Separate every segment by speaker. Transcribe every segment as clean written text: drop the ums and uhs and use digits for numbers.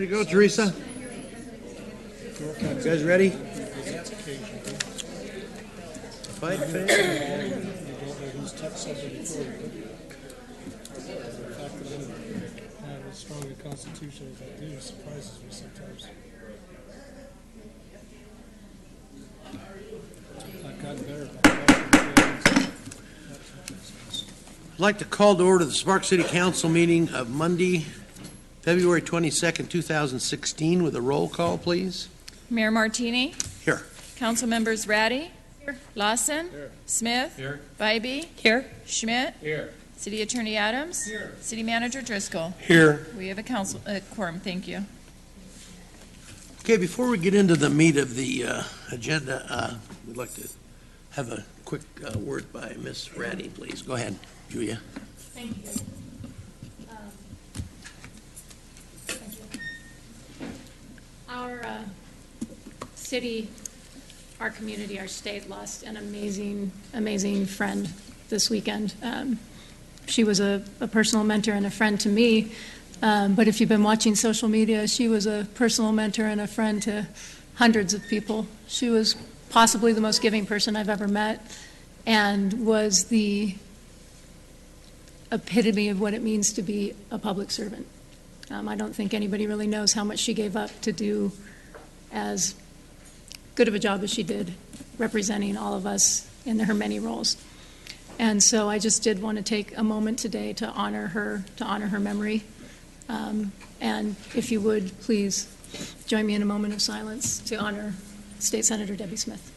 Speaker 1: Ready to go, Teresa? You guys ready? Fight fair.
Speaker 2: You don't know who's touched something before. The fact that I have as strong a constitution as I do surprises me sometimes. I've gotten better about that.
Speaker 1: I'd like to call to order the Spark City Council meeting of Monday, February 22nd, 2016, with a roll call, please.
Speaker 3: Mayor Martini.
Speaker 1: Here.
Speaker 3: Council members Ratty.
Speaker 4: Here.
Speaker 3: Lawson.
Speaker 2: Here.
Speaker 3: Smith.
Speaker 2: Here.
Speaker 3: Bybee.
Speaker 4: Here.
Speaker 3: Schmidt.
Speaker 2: Here.
Speaker 3: City Attorney Adams.
Speaker 2: Here.
Speaker 3: City Manager Driscoll.
Speaker 1: Here.
Speaker 3: We have a quorum. Thank you.
Speaker 1: Okay, before we get into the meat of the agenda, we'd like to have a quick word by Ms. Ratty, please. Go ahead, Julia.
Speaker 4: Thank you. Thank you. Our city, our community, our state lost an amazing friend this weekend. She was a personal mentor and a friend to me, but if you've been watching social media, she was a personal mentor and a friend to hundreds of people. She was possibly the most giving person I've ever met and was the epitome of what it means to be a public servant. I don't think anybody really knows how much she gave up to do as good of a job as she did representing all of us in her many roles. And so I just did want to take a moment today to honor her memory. And if you would, please join me in a moment of silence to honor State Senator Debbie Smith.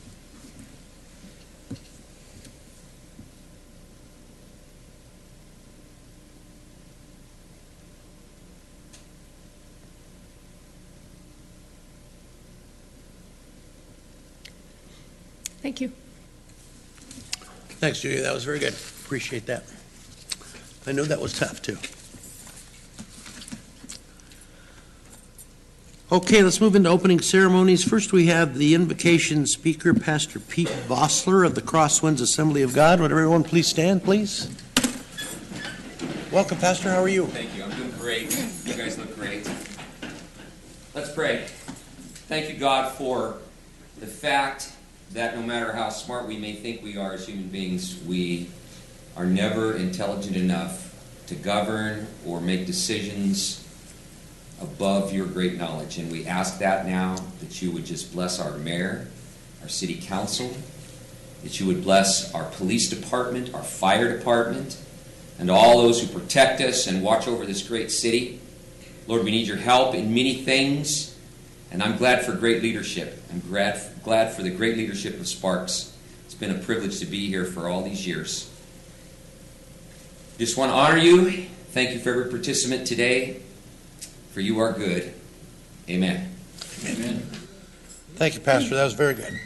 Speaker 4: Thank you.
Speaker 1: Thanks, Julia. That was very good. Appreciate that. I know that was tough, too. Okay, let's move into opening ceremonies. First, we have the invocation speaker, Pastor Pete Vossler of the Crosswinds Assembly of God. Would everyone please stand, please? Welcome, Pastor. How are you?
Speaker 5: Thank you. I'm doing great. You guys look great. Let's pray. Thank you, God, for the fact that no matter how smart we may think we are as human beings, we are never intelligent enough to govern or make decisions above your great knowledge. And we ask that now, that you would just bless our mayor, our city council, that you would bless our police department, our fire department, and all those who protect us and watch over this great city. Lord, we need your help in many things, and I'm glad for great leadership. I'm glad for the great leadership of Sparks. It's been a privilege to be here for all these years. Just want to honor you. Thank you for every participant today, for you are good. Amen.
Speaker 1: Amen. Thank you, Pastor. That was very good.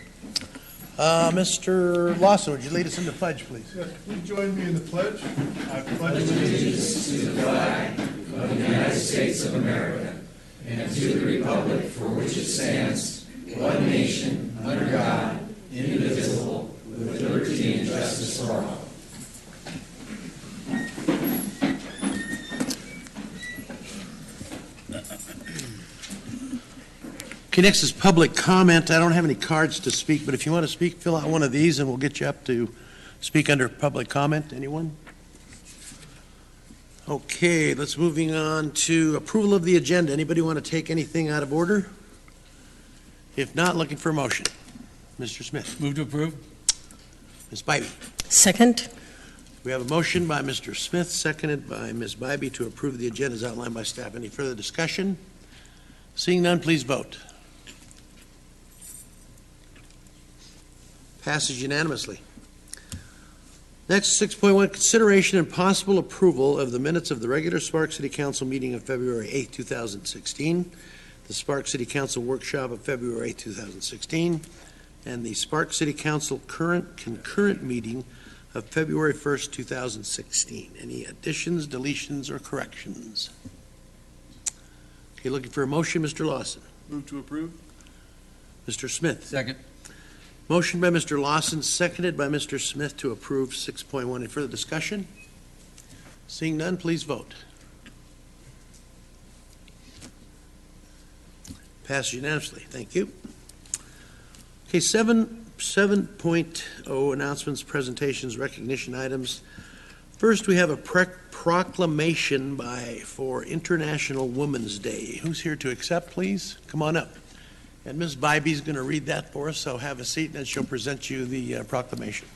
Speaker 1: Mr. Lawson, would you lead us in the pledge, please?
Speaker 2: Yeah, can you join me in the pledge? I pledge
Speaker 6: allegiance to the flag of the United States of America and to the republic for which it stands, one nation, under God, indivisible, with liberty and justice for all.
Speaker 1: Okay, next is public comment. I don't have any cards to speak, but if you want to speak, fill out one of these and we'll get you up to speak under public comment. Anyone? Okay, let's moving on to approval of the agenda. Anybody want to take anything out of order? If not, looking for a motion. Mr. Smith.
Speaker 2: Move to approve.
Speaker 1: Ms. Bybee.
Speaker 4: Second.
Speaker 1: We have a motion by Mr. Smith, seconded by Ms. Bybee to approve the agenda as outlined by staff. Any further discussion? Seeing none, please vote. Passes unanimously. Next, 6.1, consideration and possible approval of the minutes of the regular Spark City Council meeting of February 8, 2016, the Spark City Council workshop of February 8, 2016, and the Spark City Council concurrent meeting of February 1st, 2016. Any additions, deletions, or corrections? Okay, looking for a motion, Mr. Lawson.
Speaker 2: Move to approve.
Speaker 1: Mr. Smith.
Speaker 2: Second.
Speaker 1: Motion by Mr. Lawson, seconded by Mr. Smith to approve 6.1. Any further discussion? Seeing none, please vote. Passes unanimously. Thank you. Okay, 7.0 announcements, presentations, recognition items. First, we have a proclamation for International Women's Day. Who's here to accept, please? Come on up. And Ms. Bybee's going to read that for us, so have a seat, and she'll present you the proclamation.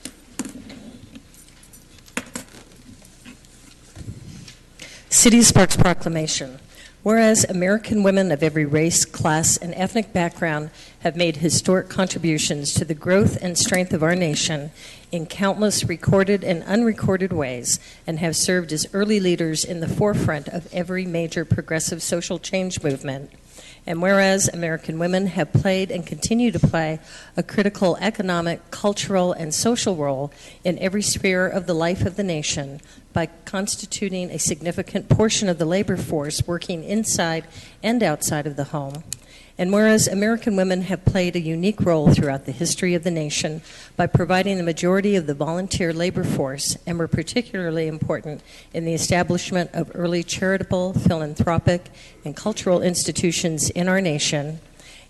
Speaker 7: City of Sparks Proclamation. Whereas American women of every race, class, and ethnic background have made historic contributions to the growth and strength of our nation in countless recorded and unrecorded ways, and have served as early leaders in the forefront of every major progressive social change movement. And whereas American women have played and continue to play a critical economic, cultural, and social role in every sphere of the life of the nation by constituting a significant portion of the labor force working inside and outside of the home. And whereas American women have played a unique role throughout the history of the nation by providing the majority of the volunteer labor force, and were particularly important in the establishment of early charitable, philanthropic, and cultural institutions in our nation.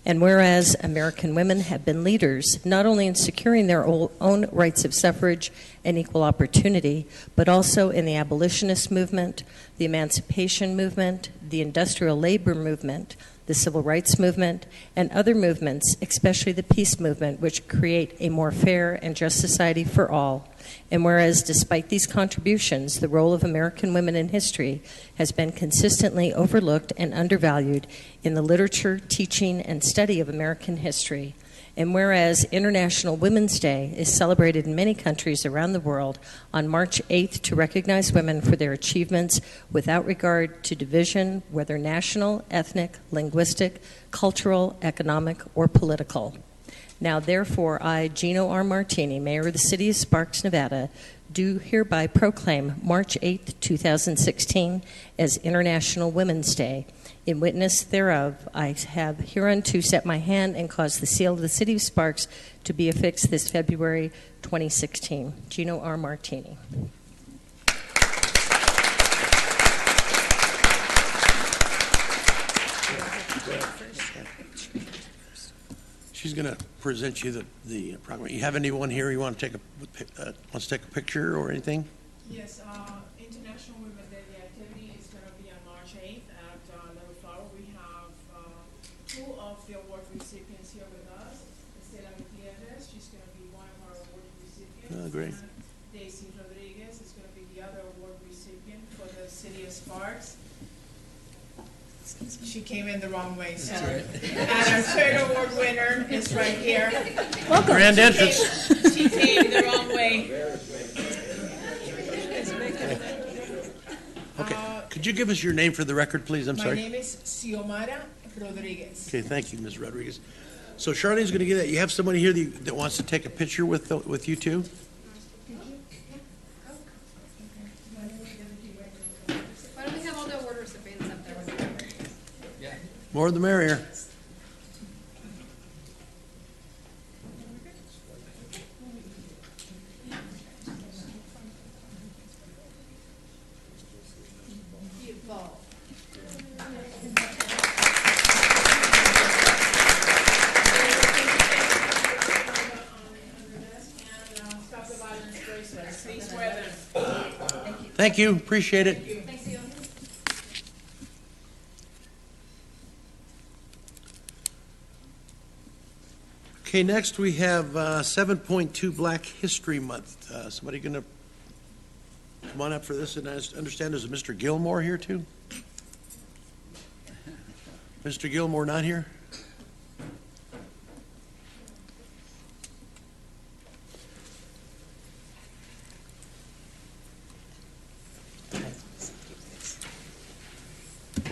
Speaker 7: And whereas American women have been leaders not only in securing their own rights of suffrage and equal opportunity, but also in the abolitionist movement, the emancipation movement, the industrial labor movement, the civil rights movement, and other movements, especially the peace movement, which create a more fair and just society for all. And whereas, despite these contributions, the role of American women in history has been consistently overlooked and undervalued in the literature, teaching, and study of American history. And whereas International Women's Day is celebrated in many countries around the world on March 8th to recognize women for their achievements without regard to division, whether national, ethnic, linguistic, cultural, economic, or political. Now, therefore, I, Gino R. Martini, Mayor of the City of Sparks, Nevada, do hereby proclaim March 8th, 2016 as International Women's Day. In witness thereof, I have hereunto set my hand and caused the seal of the City of Sparks to be affixed this February 2016. Gino R. Martini.
Speaker 1: She's going to present you the program. You have anyone here you want to wants to take a picture or anything?
Speaker 8: Yes, International Women's Day activity is going to be on March 8th at Little Flower. We have two of the award recipients here with us. Estela Gutierrez, she's going to be one of our award recipients.
Speaker 1: Oh, great.
Speaker 8: And Daisy Rodriguez is going to be the other award recipient for the City of Sparks. She came in the wrong way, so. And our third award winner is right here.
Speaker 1: Welcome. Grand entrance.
Speaker 8: She came the wrong way.
Speaker 1: Okay. Could you give us your name for the record, please? I'm sorry.
Speaker 8: My name is Xiomara Rodriguez.
Speaker 1: Okay, thank you, Ms. Rodriguez. So Charlene's going to get that. You have somebody here that wants to take a picture with you too?
Speaker 9: Why don't we have all the award recipients up there?
Speaker 1: More the merrier. Thank you. Appreciate it. Okay, next we have 7.2 Black History Month. Somebody going to come on up for this? And I understand there's a Mr. Gilmore here too. Mr. Gilmore not here?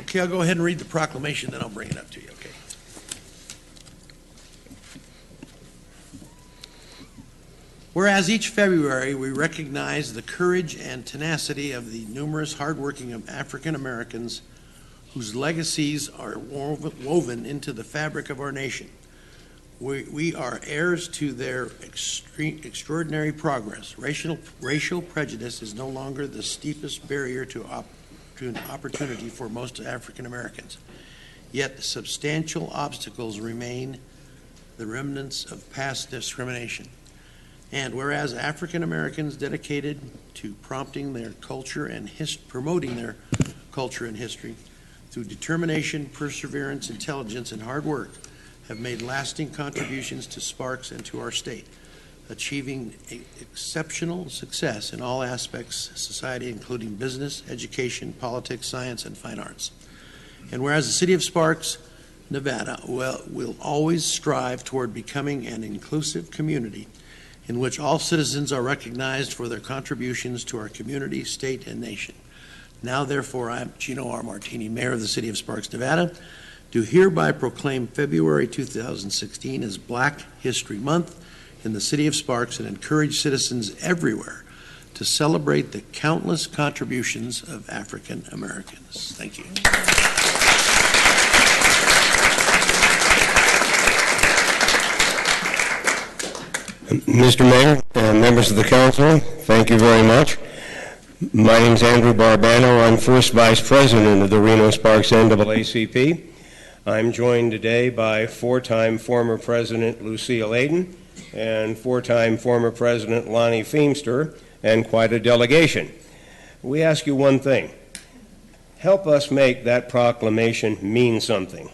Speaker 1: Okay, I'll go ahead and read the proclamation, then I'll bring it up to you, okay? Whereas each February we recognize the courage and tenacity of the numerous hardworking African Americans whose legacies are woven into the fabric of our nation. We are heirs to their extraordinary progress. Racial prejudice is no longer the steepest barrier to an opportunity for most African Americans. yet substantial obstacles remain, the remnants of past discrimination. And whereas African Americans dedicated to promoting their culture and history through determination, perseverance, intelligence, and hard work have made lasting contributions to Sparks and to our state, achieving exceptional success in all aspects of society, including business, education, politics, science, and fine arts. And whereas the city of Sparks, Nevada, will always strive toward becoming an inclusive community in which all citizens are recognized for their contributions to our community, state, and nation. Now, therefore, I, Gino R. Martini, Mayor of the City of Sparks, Nevada, do hereby proclaim February 2016 as Black History Month in the City of Sparks and encourage citizens everywhere to celebrate the countless contributions of African Americans. Thank you.
Speaker 10: Mr. Mayor and members of the council, thank you very much. My name is Andrew Barbano. I'm first vice president of the Reno Sparks NAACP. I'm joined today by four-time former president Lucille Aiden and four-time former president Lonnie Feimster, and quite a delegation. We ask you one thing. Help us make that proclamation mean something.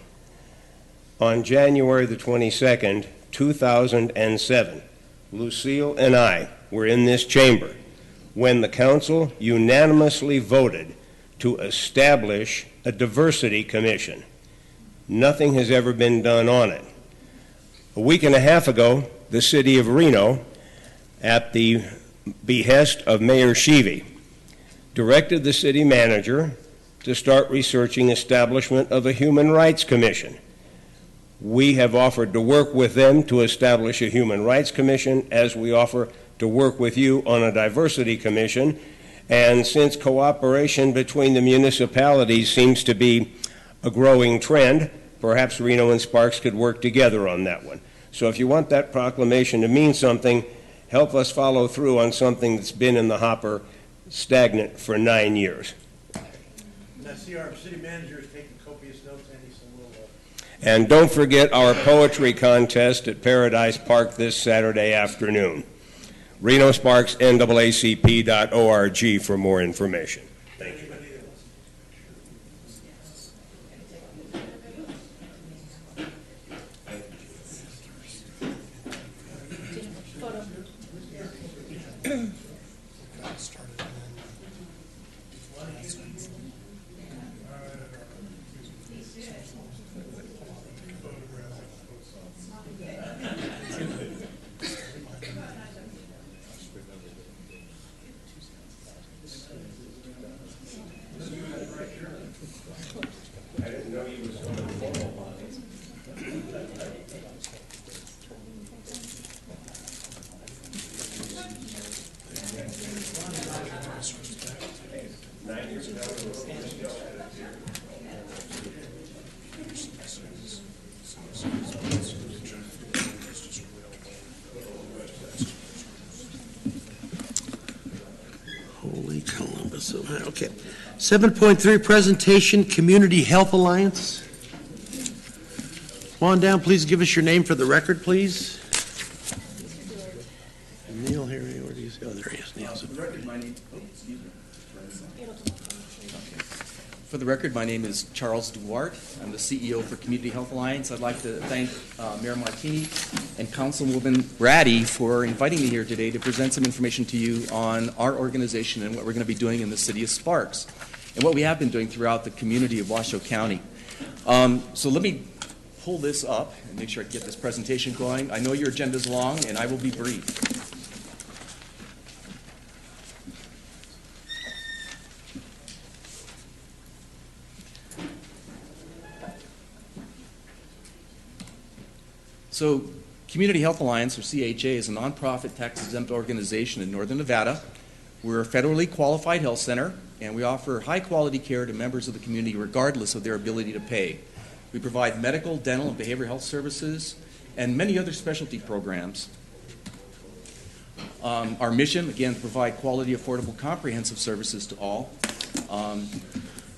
Speaker 10: On January the 22nd, 2007, Lucille and I were in this chamber when the council unanimously voted to establish a diversity commission. Nothing has ever been done on it. A week and a half ago, the city of Reno, at the behest of Mayor Sheevey, directed the city manager to start researching establishment of a human rights commission. We have offered to work with them to establish a human rights commission, as we offer to work with you on a diversity commission. And since cooperation between the municipalities seems to be a growing trend, perhaps Reno and Sparks could work together on that one. So if you want that proclamation to mean something, help us follow through on something that's been in the hopper stagnant for 9 years.
Speaker 1: And I see our city manager is taking copious notes, Andy, so we'll...
Speaker 10: And don't forget our poetry contest at Paradise Park this Saturday afternoon. Reno Sparks, NAACP.org for more information. Thank you.
Speaker 1: Holy Columbus. Okay. 7.3, presentation, Community Health Alliance. Come on down, please give us your name for the record, please. Neil here, where do you see? Oh, there he is. Neil's
Speaker 11: For the record, my name is Charles Duarte. I'm the CEO for Community Health Alliance. I'd like to thank Mayor Martini and Councilwoman Ratty for inviting me here today to present some information to you on our organization and what we're going to be doing in the city of Sparks and what we have been doing throughout the community of Washoe County. So let me pull this up and make sure I get this presentation going. I know your agenda is long, and I will be brief. So Community Health Alliance, or CHA, is a nonprofit tax-exempt organization in northern Nevada. We're a federally qualified health center, and we offer high-quality care to members of the community regardless of their ability to pay. We provide medical, dental, and behavioral health services and many other specialty programs. Our mission, again, to provide quality, affordable, comprehensive services to all.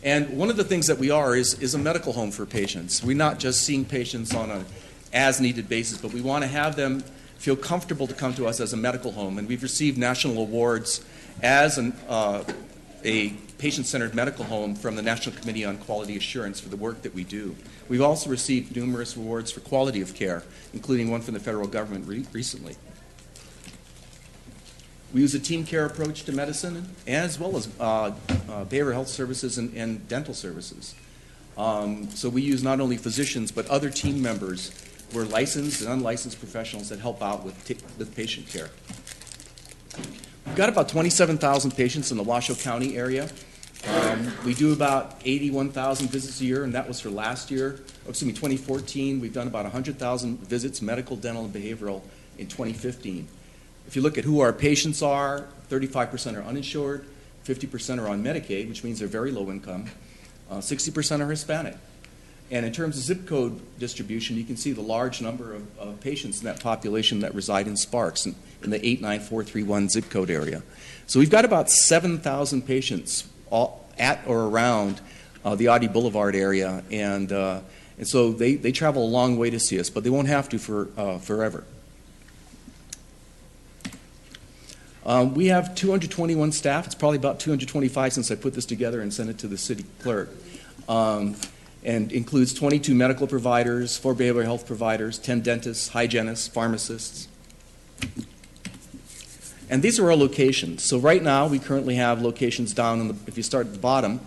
Speaker 11: And one of the things that we are is a medical home for patients. We're not just seeing patients on an as-needed basis, but we want to have them feel comfortable to come to us as a medical home. And we've received national awards as a patient-centered medical home from the National Committee on Quality Assurance for the work that we do. We've also received numerous awards for quality of care, including one from the federal government recently. We use a team care approach to medicine, as well as behavioral health services and dental services. So we use not only physicians, but other team members who are licensed and unlicensed professionals that help out with patient care. We've got about 27,000 patients in the Washoe County area. We do about 81,000 visits a year, and that was for last year. 2014. We've done about 100,000 visits, medical, dental, and behavioral in 2015. If you look at who our patients are, 35% are uninsured, 50% are on Medicaid, which means they're very low income, 60% are Hispanic. And in terms of zip code distribution, you can see the large number of patients in that population that reside in Sparks, in the 89431 zip code area. So we've got about 7,000 patients all at or around the Audie Boulevard area, and so they travel a long way to see us, but they won't have to for forever. We have 221 staff. It's probably about 225 since I put this together and sent it to the city clerk. And includes 22 medical providers, 4 behavioral health providers, 10 dentists, hygienists, pharmacists. And these are our locations. So right now, we currently have locations down, if you start at the bottom,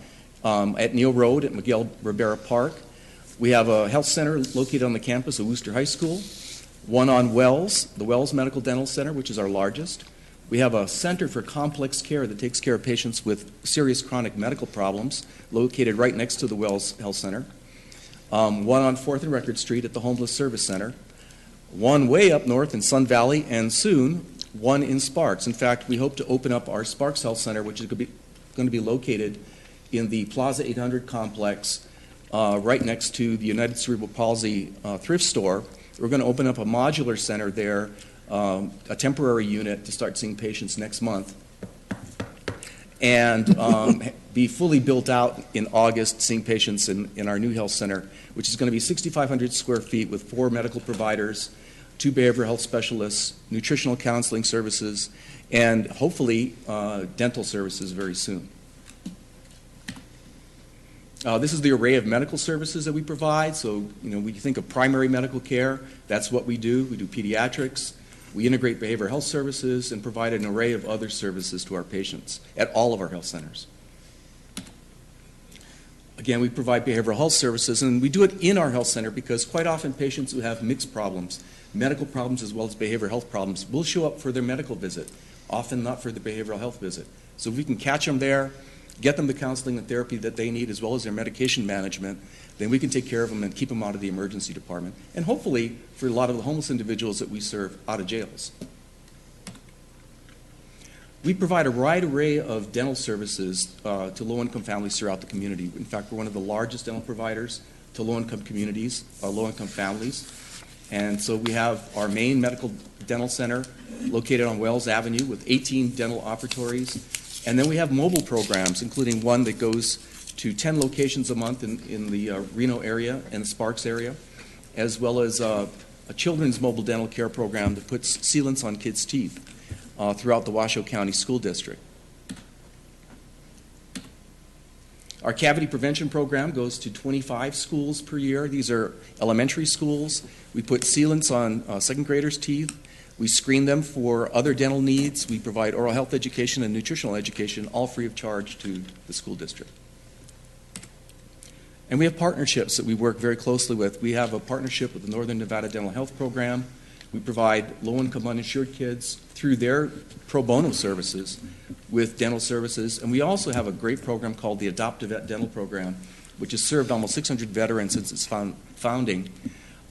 Speaker 11: at Neal Road at Miguel Rivera Park. We have a health center located on the campus of Worcester High School, one on Wells, the Wells Medical Dental Center, which is our largest. We have a center for complex care that takes care of patients with serious chronic medical problems, located right next to the Wells Health Center. One on 4th and Record Street at the Homeless Service Center. One way up north in Sun Valley, and soon one in Sparks. In fact, we hope to open up our Sparks Health Center, which is going to be located in the Plaza 800 complex right next to the United Cerebral Palsy thrift store. We're going to open up a modular center there, a temporary unit to start seeing patients next month, and be fully built out in August, seeing patients in our new health center, which is going to be 6,500 square feet with 4 medical providers, 2 behavioral health specialists, nutritional counseling services, and hopefully dental services very soon. This is the array of medical services that we provide. So, we think of primary medical care. That's what we do. We do pediatrics. We integrate behavioral health services and provide an array of other services to our patients at all of our health centers. Again, we provide behavioral health services, and we do it in our health center because quite often patients who have mixed problems, medical problems as well as behavioral health problems, will show up for their medical visit, often not for the behavioral health visit. So if we can catch them there, get them the counseling and therapy that they need as well as their medication management, then we can take care of them and keep them out of the emergency department, and hopefully, for a lot of the homeless individuals that we serve, out of jails. We provide a wide array of dental services to low-income families throughout the community. In fact, we're one of the largest dental providers to low-income communities, low-income families. And so we have our main medical dental center located on Wells Avenue with 18 dental operatories. And then we have mobile programs, including one that goes to 10 locations a month in the Reno area and the Sparks area, as well as a children's mobile dental care program that puts sealants on kids' teeth throughout the Washoe County School District. Our cavity prevention program goes to 25 schools per year. These are elementary schools. We put sealants on second graders' teeth. We screen them for other dental needs. We provide oral health education and nutritional education, all free of charge to the school district. And we have partnerships that we work very closely with. We have a partnership with the Northern Nevada Dental Health Program. We provide low-income uninsured kids through their pro bono services with dental services. And we also have a great program called the Adopt a Vet Dental Program, which has served almost 600 veterans since its founding.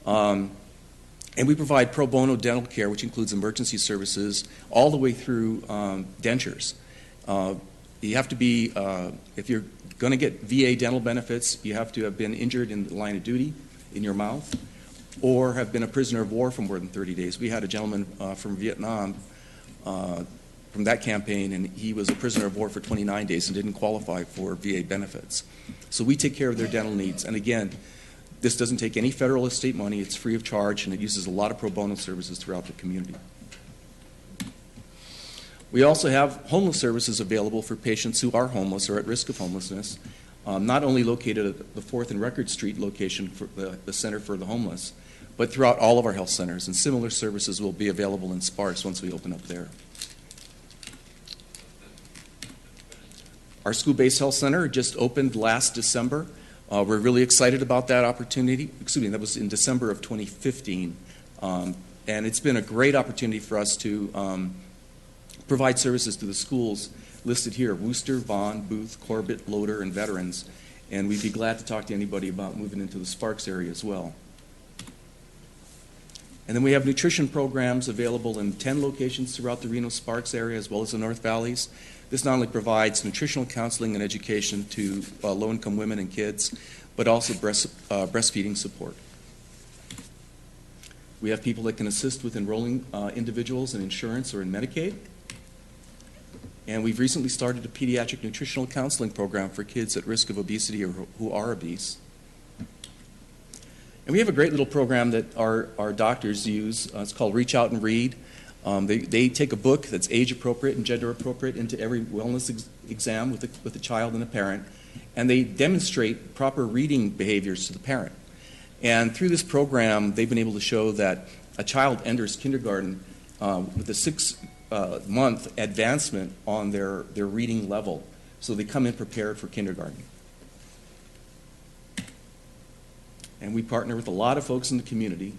Speaker 11: And we provide pro bono dental care, which includes emergency services, all the way through dentures. You have to be, if you're going to get VA dental benefits, you have to have been injured in the line of duty in your mouth or have been a prisoner of war for more than 30 days. We had a gentleman from Vietnam from that campaign, and he was a prisoner of war for 29 days and didn't qualify for VA benefits. So we take care of their dental needs. And again, this doesn't take any federal or state money. It's free of charge, and it uses a lot of pro bono services throughout the community. We also have homeless services available for patients who are homeless or at risk of homelessness, not only located at the 4th and Record Street location for the Center for the Homeless, but throughout all of our health centers. And similar services will be available in Sparks once we open up there. Our school-based health center just opened last December. We're really excited about that opportunity. Excuse me, that was in December of 2015. And it's been a great opportunity for us to provide services to the schools listed here: Worcester, Vaughan, Booth, Corbett, Loader, and Veterans. And we'd be glad to talk to anybody about moving into the Sparks area as well. And then we have nutrition programs available in 10 locations throughout the Reno-Sparks area as well as the North Valleys. This not only provides nutritional counseling and education to low-income women and kids, but also breastfeeding support. We have people that can assist with enrolling individuals in insurance or in Medicaid. And we've recently started a pediatric nutritional counseling program for kids at risk of obesity or who are obese. And we have a great little program that our doctors use. It's called Reach Out and Read. They take a book that's age-appropriate and gender-appropriate into every wellness exam with a child and a parent, and they demonstrate proper reading behaviors to the parent. And through this program, they've been able to show that a child enters kindergarten with a 6-month advancement on their reading level, so they come in prepared for kindergarten. And we partner with a lot of folks in the community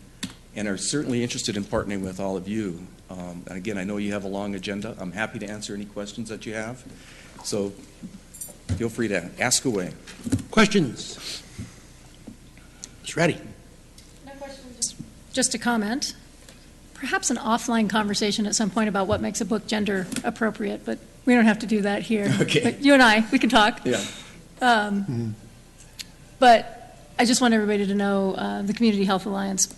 Speaker 11: and are certainly interested in partnering with all of you. And again, I know you have a long agenda. I'm happy to answer any questions that you have. So feel free to ask away.
Speaker 1: Questions? Ms. Reddy.
Speaker 4: No questions. Just a comment. Perhaps an offline conversation at some point about what makes a book gender appropriate, but we don't have to do that here.
Speaker 11: Okay.
Speaker 4: But you and I, we can talk.
Speaker 11: Yeah.
Speaker 4: But I just want everybody to know the Community Health Alliance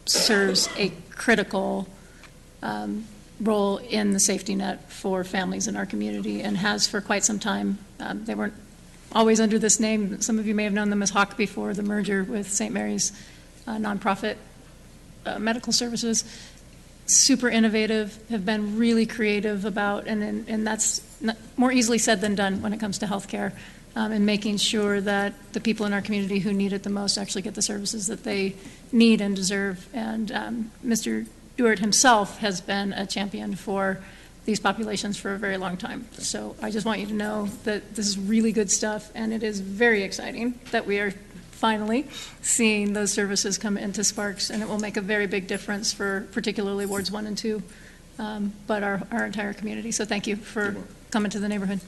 Speaker 4: serves a critical role in the safety net for families in our community and has for quite some time. They weren't always under this name. Some of you may have known them as HAWC before the merger with St. Mary's nonprofit medical services. Super innovative, have been really creative about, and that's more easily said than done when it comes to healthcare. And making sure that the people in our community who need it the most actually get the services that they need and deserve. And Mr. Duart himself has been a champion for these populations for a very long time. So I just want you to know that this is really good stuff, and it is very exciting that we are finally seeing those services come into Sparks, and it will make a very big difference for particularly Wards 1 and 2, but our entire community. So thank you for coming to the neighborhood.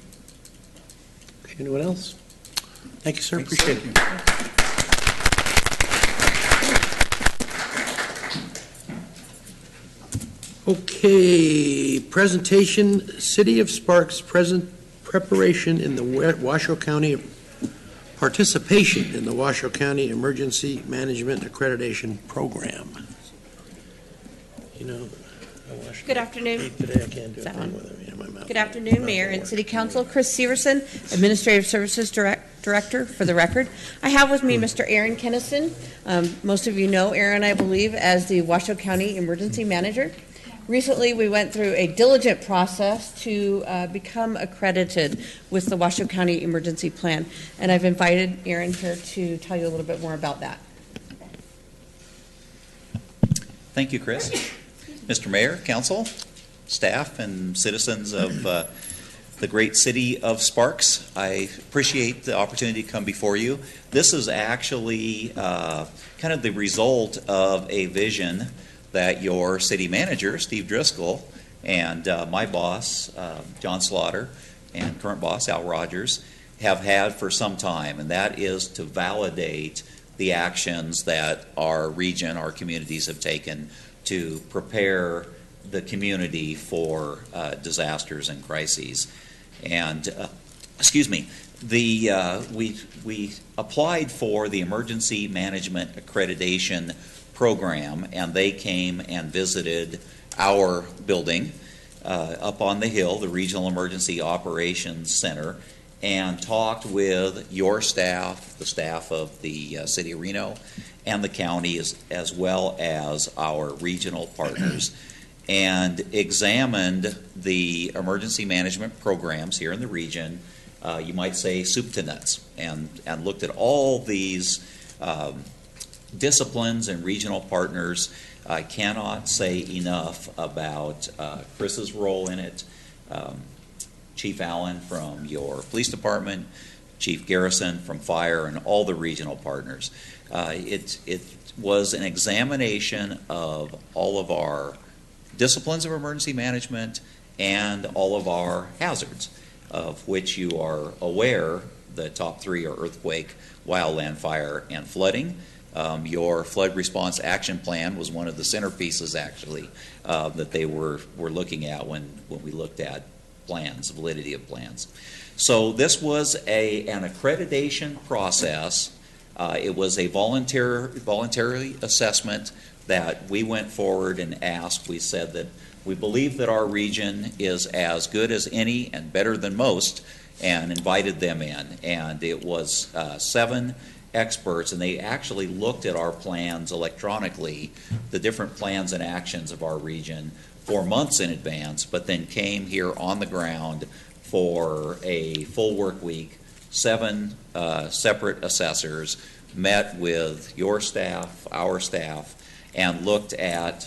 Speaker 1: Anyone else? Thank you, sir.
Speaker 11: Thanks.
Speaker 1: Appreciate it. Okay, presentation, City of Sparks preparation in the Washoe County, participation in the Washoe County Emergency Management Accreditation Program. You know,
Speaker 12: Good afternoon.
Speaker 1: Today I can't do a thing with it. My mouth.
Speaker 12: Good afternoon, Mayor and City Council. Chris Severson, Administrative Services Director, for the record. I have with me Mr. Aaron Kennison. Most of you know Aaron, I believe, as the Washoe County Emergency Manager. Recently, we went through a diligent process to become accredited with the Washoe County Emergency Plan, and I've invited Aaron here to tell you a little bit more about that.
Speaker 13: Thank you, Chris. Mr. Mayor, Council, staff, and citizens of the great city of Sparks, I appreciate the opportunity to come before you. This is actually kind of the result of a vision that your city manager, Steve Driscoll, and my boss, John Slaughter, and current boss, Al Rogers, have had for some time, and that is to validate the actions that our region, our communities have taken to prepare the community for disasters and crises. And, we applied for the Emergency Management Accreditation Program, and they came and visited our building up on the Hill, the Regional Emergency Operations Center, and talked with your staff, the staff of the City of Reno, and the county, as well as our regional partners, and examined the emergency management programs here in the region, you might say soup to nuts, and looked at all these disciplines and regional partners. I cannot say enough about Chris's role in it. Chief Allen from your police department, Chief Garrison from fire, and all the regional partners. It was an examination of all of our disciplines of emergency management and all of our hazards, of which you are aware. The top three are earthquake, wildland fire, and flooding. Your flood response action plan was one of the centerpieces, actually, that they were looking at when we looked at plans, validity of plans. So this was an accreditation process. It was a voluntary assessment that we went forward and asked. We said that we believe that our region is as good as any and better than most, and invited them in. And it was 7 experts, and they actually looked at our plans electronically, the different plans and actions of our region, for months in advance, but then came here on the ground for a full work week. 7 separate assessors met with your staff, our staff, and looked at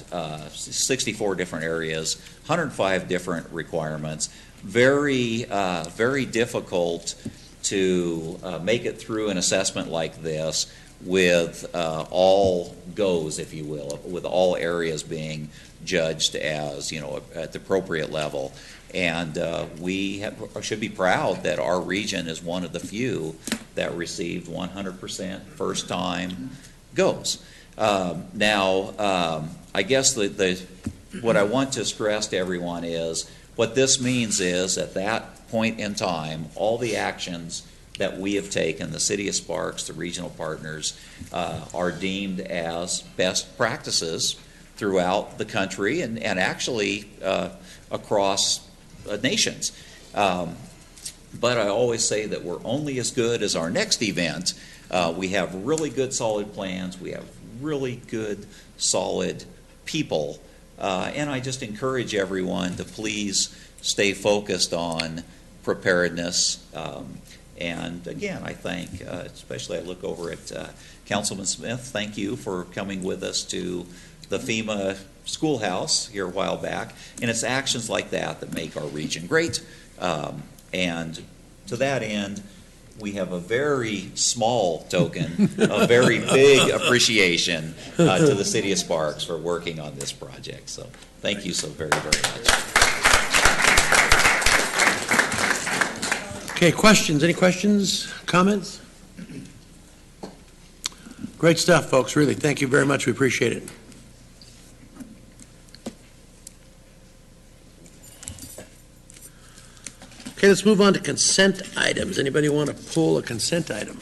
Speaker 13: 64 different areas, 105 different requirements. Very difficult to make it through an assessment like this with all goes, if you will, with all areas being judged as, at the appropriate level. And we should be proud that our region is one of the few that received 100% first time goes. Now, I guess what I want to stress to everyone is what this means is at that point in time, all the actions that we have taken, the City of Sparks, the regional partners, are deemed as best practices throughout the country and actually across nations. But I always say that we're only as good as our next event. We have really good, solid plans. We have really good, solid people. And I just encourage everyone to please stay focused on preparedness. And again, I thank, especially I look over at Councilman Smith, thank you for coming with us to the FEMA schoolhouse here a while back. And it's actions like that that make our region great. And to that end, we have a very small token, a very big appreciation to the City of Sparks for working on this project. So thank you so very, very much.
Speaker 1: Okay, questions? Any questions, comments? Great stuff, folks, really. Thank you very much. We appreciate it. Okay, let's move on to consent items. Anybody want to pull a consent item?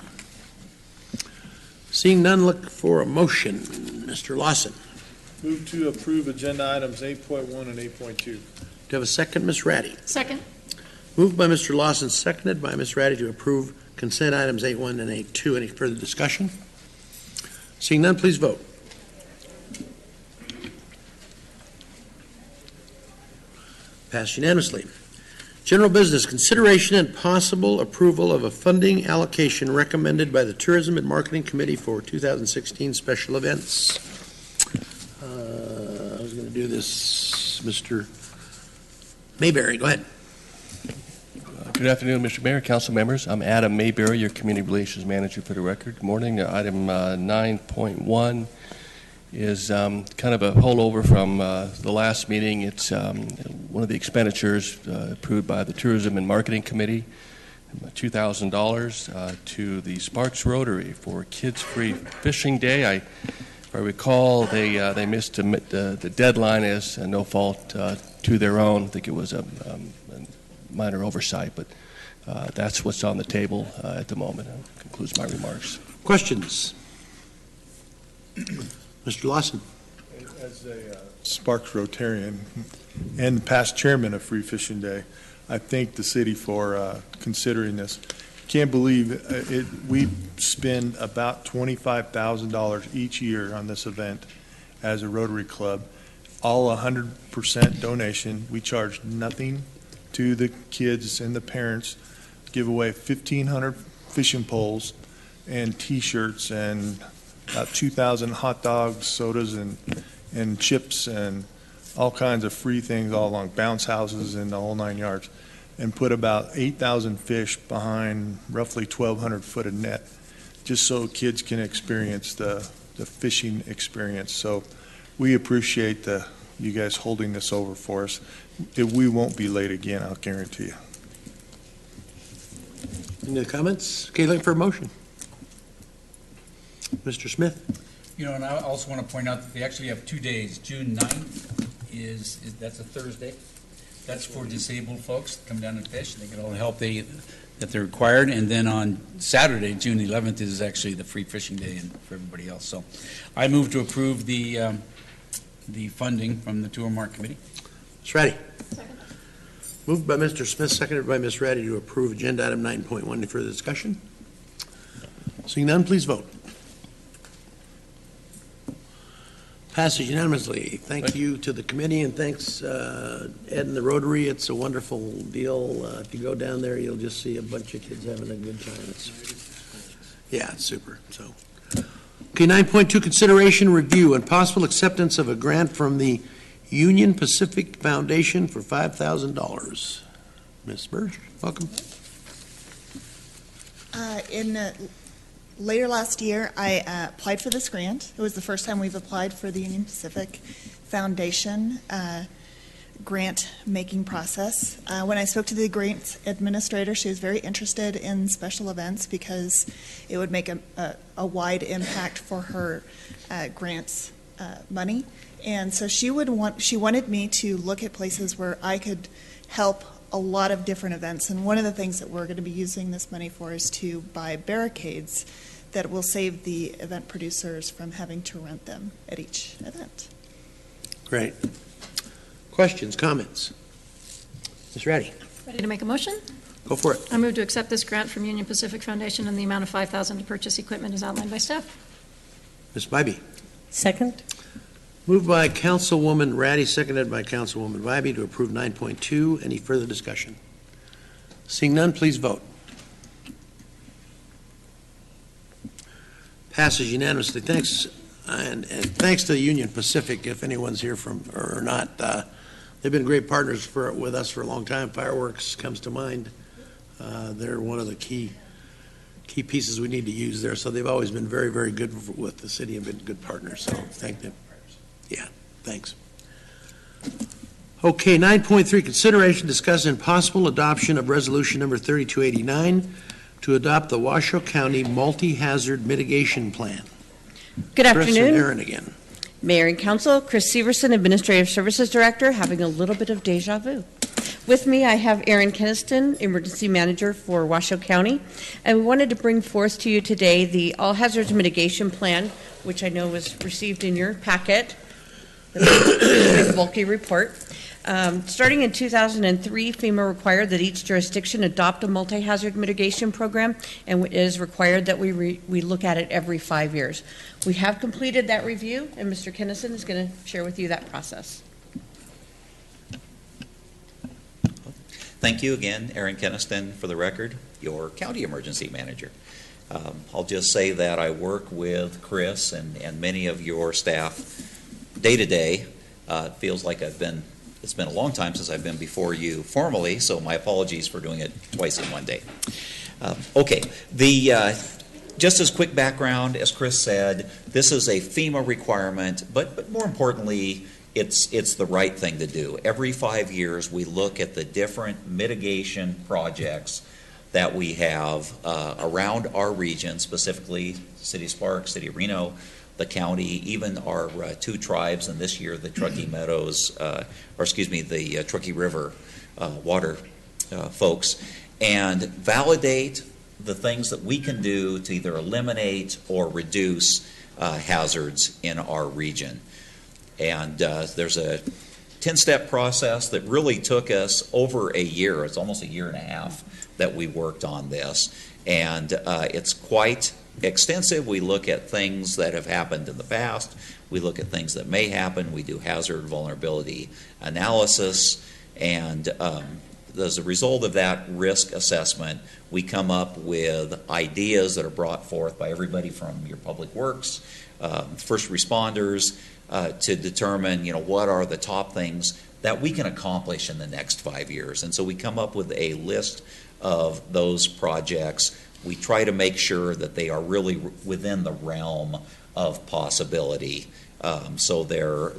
Speaker 1: Seeing none, look for a motion. Mr. Lawson.
Speaker 2: Move to approve agenda items 8.1 and 8.2.
Speaker 1: Do you have a second, Ms. Ratty?
Speaker 4: Second.
Speaker 1: Moved by Mr. Lawson, seconded by Ms. Ratty to approve consent items 8.1 and 8.2. Any further discussion? Seeing none, please vote. Passed unanimously. General business, consideration and possible approval of a funding allocation recommended by the Tourism and Marketing Committee for 2016 special events. I was going to do this, Mr. Mayberry. Go ahead.
Speaker 14: Good afternoon, Mr. Mayor, council members. I'm Adam Mayberry, your Community Relations Manager for the record. Good morning. Item 9.1 is kind of a holdover from the last meeting. It's one of the expenditures approved by the Tourism and Marketing Committee, $2,000 to the Sparks Rotary for Kids Free Fishing Day. If I recall, they missed the deadline as no fault to their own. I think it was a minor oversight, but that's what's on the table at the moment. That concludes my remarks.
Speaker 1: Questions? Mr. Lawson.
Speaker 15: As a Sparks Rotarian and past chairman of Free Fishing Day, I thank the city for considering this. Can't believe it. We spend about $25,000 each year on this event as a Rotary Club, all 100% donation. We charge nothing to the kids and the parents. Give away 1,500 fishing poles and T-shirts and about 2,000 hot dogs, sodas, and chips and all kinds of free things all along, bounce houses and the whole 9 yards, and put about 8,000 fish behind roughly 1,200 foot of net, just so kids can experience the fishing experience. So we appreciate you guys holding this over for us. We won't be late again, I'll guarantee you.
Speaker 1: Any other comments? Okay, looking for a motion. Mr. Smith?
Speaker 16: You know, and I also want to point out that they actually have 2 days. June 9th that's a Thursday. That's for disabled folks that come down and fish. They get all the help that they're required. And then on Saturday, June 11th, is actually the free fishing day and for everybody else. So I move to approve the funding from the 2 or more committee.
Speaker 1: Ms. Ratty. Second. Moved by Mr. Smith, seconded by Ms. Ratty to approve agenda item 9.1. Any further discussion? Seeing none, please vote. Passes unanimously. Thank you to the committee, and thanks, Ed and the Rotary. It's a wonderful deal. If you go down there, you'll just see a bunch of kids having a good time. It's super. So, okay, 9.2, consideration, review, and possible acceptance of a grant from the Union Pacific Foundation for $5,000. Ms. Burge, welcome.
Speaker 17: Later last year, I applied for this grant. It was the first time we've applied for the Union Pacific Foundation grant-making process. When I spoke to the grant administrator, she was very interested in special events because it would make a wide impact for her grants money. And so she wanted me to look at places where I could help a lot of different events. And one of the things that we're going to be using this money for is to buy barricades that will save the event producers from having to rent them at each event.
Speaker 1: Great. Questions, comments? Ms. Ratty.
Speaker 4: Ready to make a motion?
Speaker 1: Go for it.
Speaker 4: I move to accept this grant from Union Pacific Foundation in the amount of $5,000 to purchase equipment as outlined by staff.
Speaker 1: Ms. Bybee.
Speaker 7: Second.
Speaker 1: Moved by Councilwoman Ratty, seconded by Councilwoman Bybee to approve 9.2. Any further discussion? Seeing none, please vote. Passes unanimously. Thanks, and thanks to Union Pacific. If anyone's here from or not, they've been great partners with us for a long time. Fireworks comes to mind. They're one of the key pieces we need to use there. So they've always been very, very good with the city and been good partners. So thank them. Yeah, thanks. Okay, 9.3, consideration, discussion, and possible adoption of resolution number 3289 to adopt the Washoe County Multi-Hazard Mitigation Plan.
Speaker 12: Good afternoon.
Speaker 1: Chris and Aaron again.
Speaker 12: Mayor and Council, Chris Severson, Administrative Services Director, having a little bit of deja vu. With me, I have Aaron Keniston, Emergency Manager for Washoe County, and we wanted to bring forth to you today the All Hazards Mitigation Plan, which I know was received in your packet, the big bulky report. Starting in 2003, FEMA required that each jurisdiction adopt a multi-hazard mitigation program, and it is required that we look at it every 5 years. We have completed that review, and Mr. Keniston is going to share with you that process.
Speaker 13: Thank you again, Aaron Keniston, for the record, your county emergency manager. I'll just say that I work with Chris and many of your staff day to day. It feels like it's been a long time since I've been before you formally, so my apologies for doing it twice in one day. Okay, just as quick background, as Chris said, this is a FEMA requirement, but more importantly, it's the right thing to do. Every 5 years, we look at the different mitigation projects that we have around our region, specifically City of Sparks, City of Reno, the county, even our 2 tribes, and this year the Truckee Meadows, the Truckee River water folks, and validate the things that we can do to either eliminate or reduce hazards in our region. And there's a 10-step process that really took us over a year. It's almost a year and a half that we worked on this. And it's quite extensive. We look at things that have happened in the past. We look at things that may happen. We do hazard vulnerability analysis. And as a result of that risk assessment, we come up with ideas that are brought forth by everybody from your public works, first responders, to determine, what are the top things that we can accomplish in the next 5 years. And so we come up with a list of those projects. We try to make sure that they are really within the realm of possibility. So there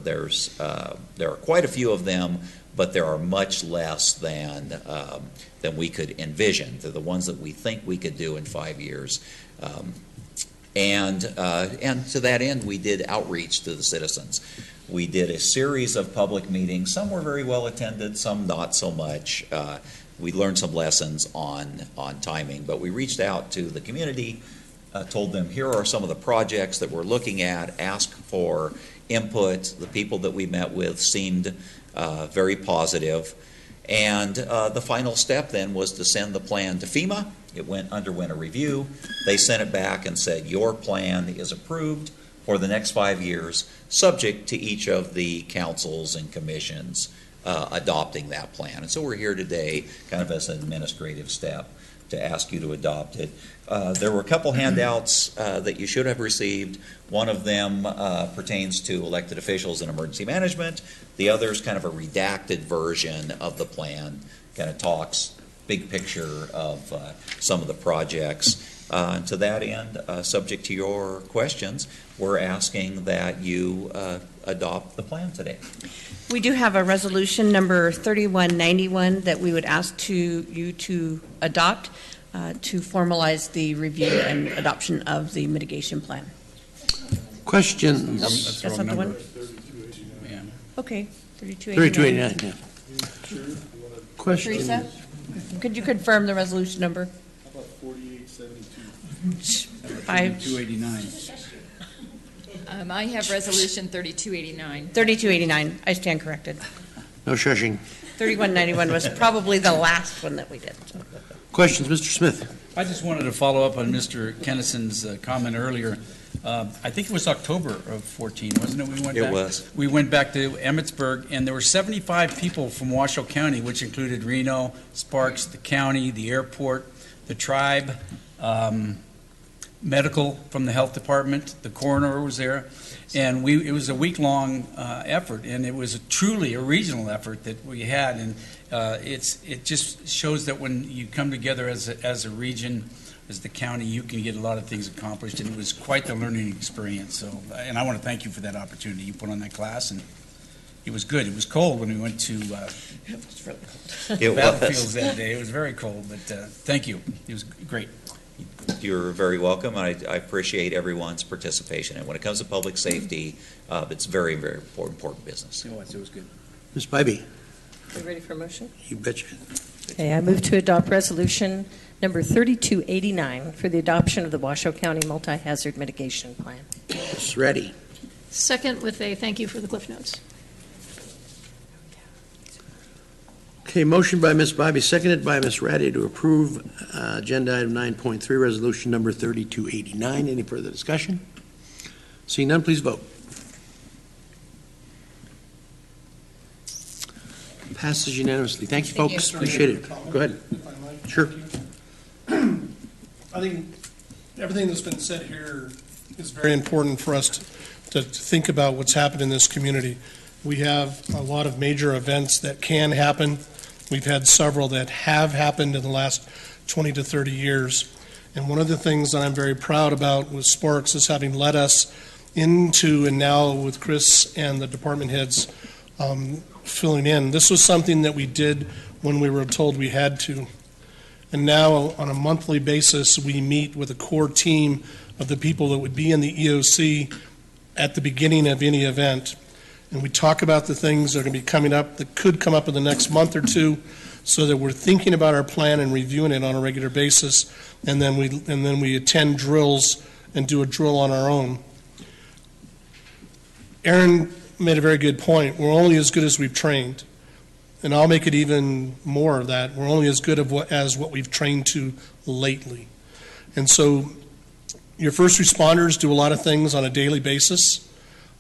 Speaker 13: are quite a few of them, but there are much less than we could envision. They're the ones that we think we could do in 5 years. And to that end, we did outreach to the citizens. We did a series of public meetings. Some were very well attended, some not so much. We learned some lessons on timing, but we reached out to the community, told them here are some of the projects that we're looking at, asked for input. The people that we met with seemed very positive. And the final step then was to send the plan to FEMA. It underwent a review. They sent it back and said, your plan is approved for the next 5 years, subject to each of the councils and commissions adopting that plan. And so we're here today kind of as an administrative step to ask you to adopt it. There were a couple handouts that you should have received. One of them pertains to elected officials and emergency management. The other is kind of a redacted version of the plan, kind of talks big picture of some of the projects. And to that end, subject to your questions, we're asking that you adopt the plan today.
Speaker 12: We do have a resolution number 3191 that we would ask you to adopt to formalize the review and adoption of the mitigation plan.
Speaker 1: Questions?
Speaker 12: That's not the one?
Speaker 16: Yeah.
Speaker 12: Okay, 3289.
Speaker 1: 3289, yeah. Question?
Speaker 12: Teresa, could you confirm the resolution number?
Speaker 2: How about 4872?
Speaker 16: 289.
Speaker 3: I have resolution 3289.
Speaker 12: 3289, I stand corrected.
Speaker 1: No shushing.
Speaker 12: 3191 was probably the last one that we did. So.
Speaker 1: Questions, Mr. Smith?
Speaker 16: I just wanted to follow up on Mr. Kennison's comment earlier. I think it was October of 14, wasn't it? We went back to Emmitsburg, and there were 75 people from Washoe County, which included Reno, Sparks, the county, the airport, the tribe, medical from the health department, the coroner was there, and it was a week-long effort, and it was truly a regional effort that we had, and it just shows that when you come together as a region, as the county, you can get a lot of things accomplished, and it was quite the learning experience. So, and I want to thank you for that opportunity you put on that class, and it was good. It was cold when we went to battlefields that day. It was very cold, but thank you. It was great.
Speaker 13: You're very welcome. I appreciate everyone's participation. And when it comes to public safety, it's very, very important business.
Speaker 16: It was good.
Speaker 1: Ms. Bybee?
Speaker 7: Are you ready for a motion?
Speaker 1: You betcha.
Speaker 7: Okay, I move to adopt resolution number 3289 for the adoption of the Washoe County Multi-Hazard Mitigation Plan.
Speaker 1: Ms. Reddy?
Speaker 4: Second with a thank you for the Cliff Notes.
Speaker 1: Okay, motion by Ms. Bybee, seconded by Ms. Ratty to approve agenda item 9.3, resolution number 3289. Any further discussion? Seeing none, please vote. Passes unanimously. Thank you, folks. Appreciate it. Go ahead. Sure.
Speaker 2: I think everything that's been said here is very important for us to think about what's happened in this community. We have a lot of major events that can happen. We've had several that have happened in the last 20 to 30 years. And one of the things that I'm very proud about with Sparks is having led us into, and now with Chris and the department heads filling in. This was something that we did when we were told we had to. And now on a monthly basis, we meet with a core team of the people that would be in the EOC at the beginning of any event. And we talk about the things that are going to be coming up, that could come up in the next month or two, so that we're thinking about our plan and reviewing it on a regular basis. And then we attend drills and do a drill on our own. Aaron made a very good point. We're only as good as we've trained. And I'll make it even more of that. We're only as good as what we've trained to lately. And so your first responders do a lot of things on a daily basis.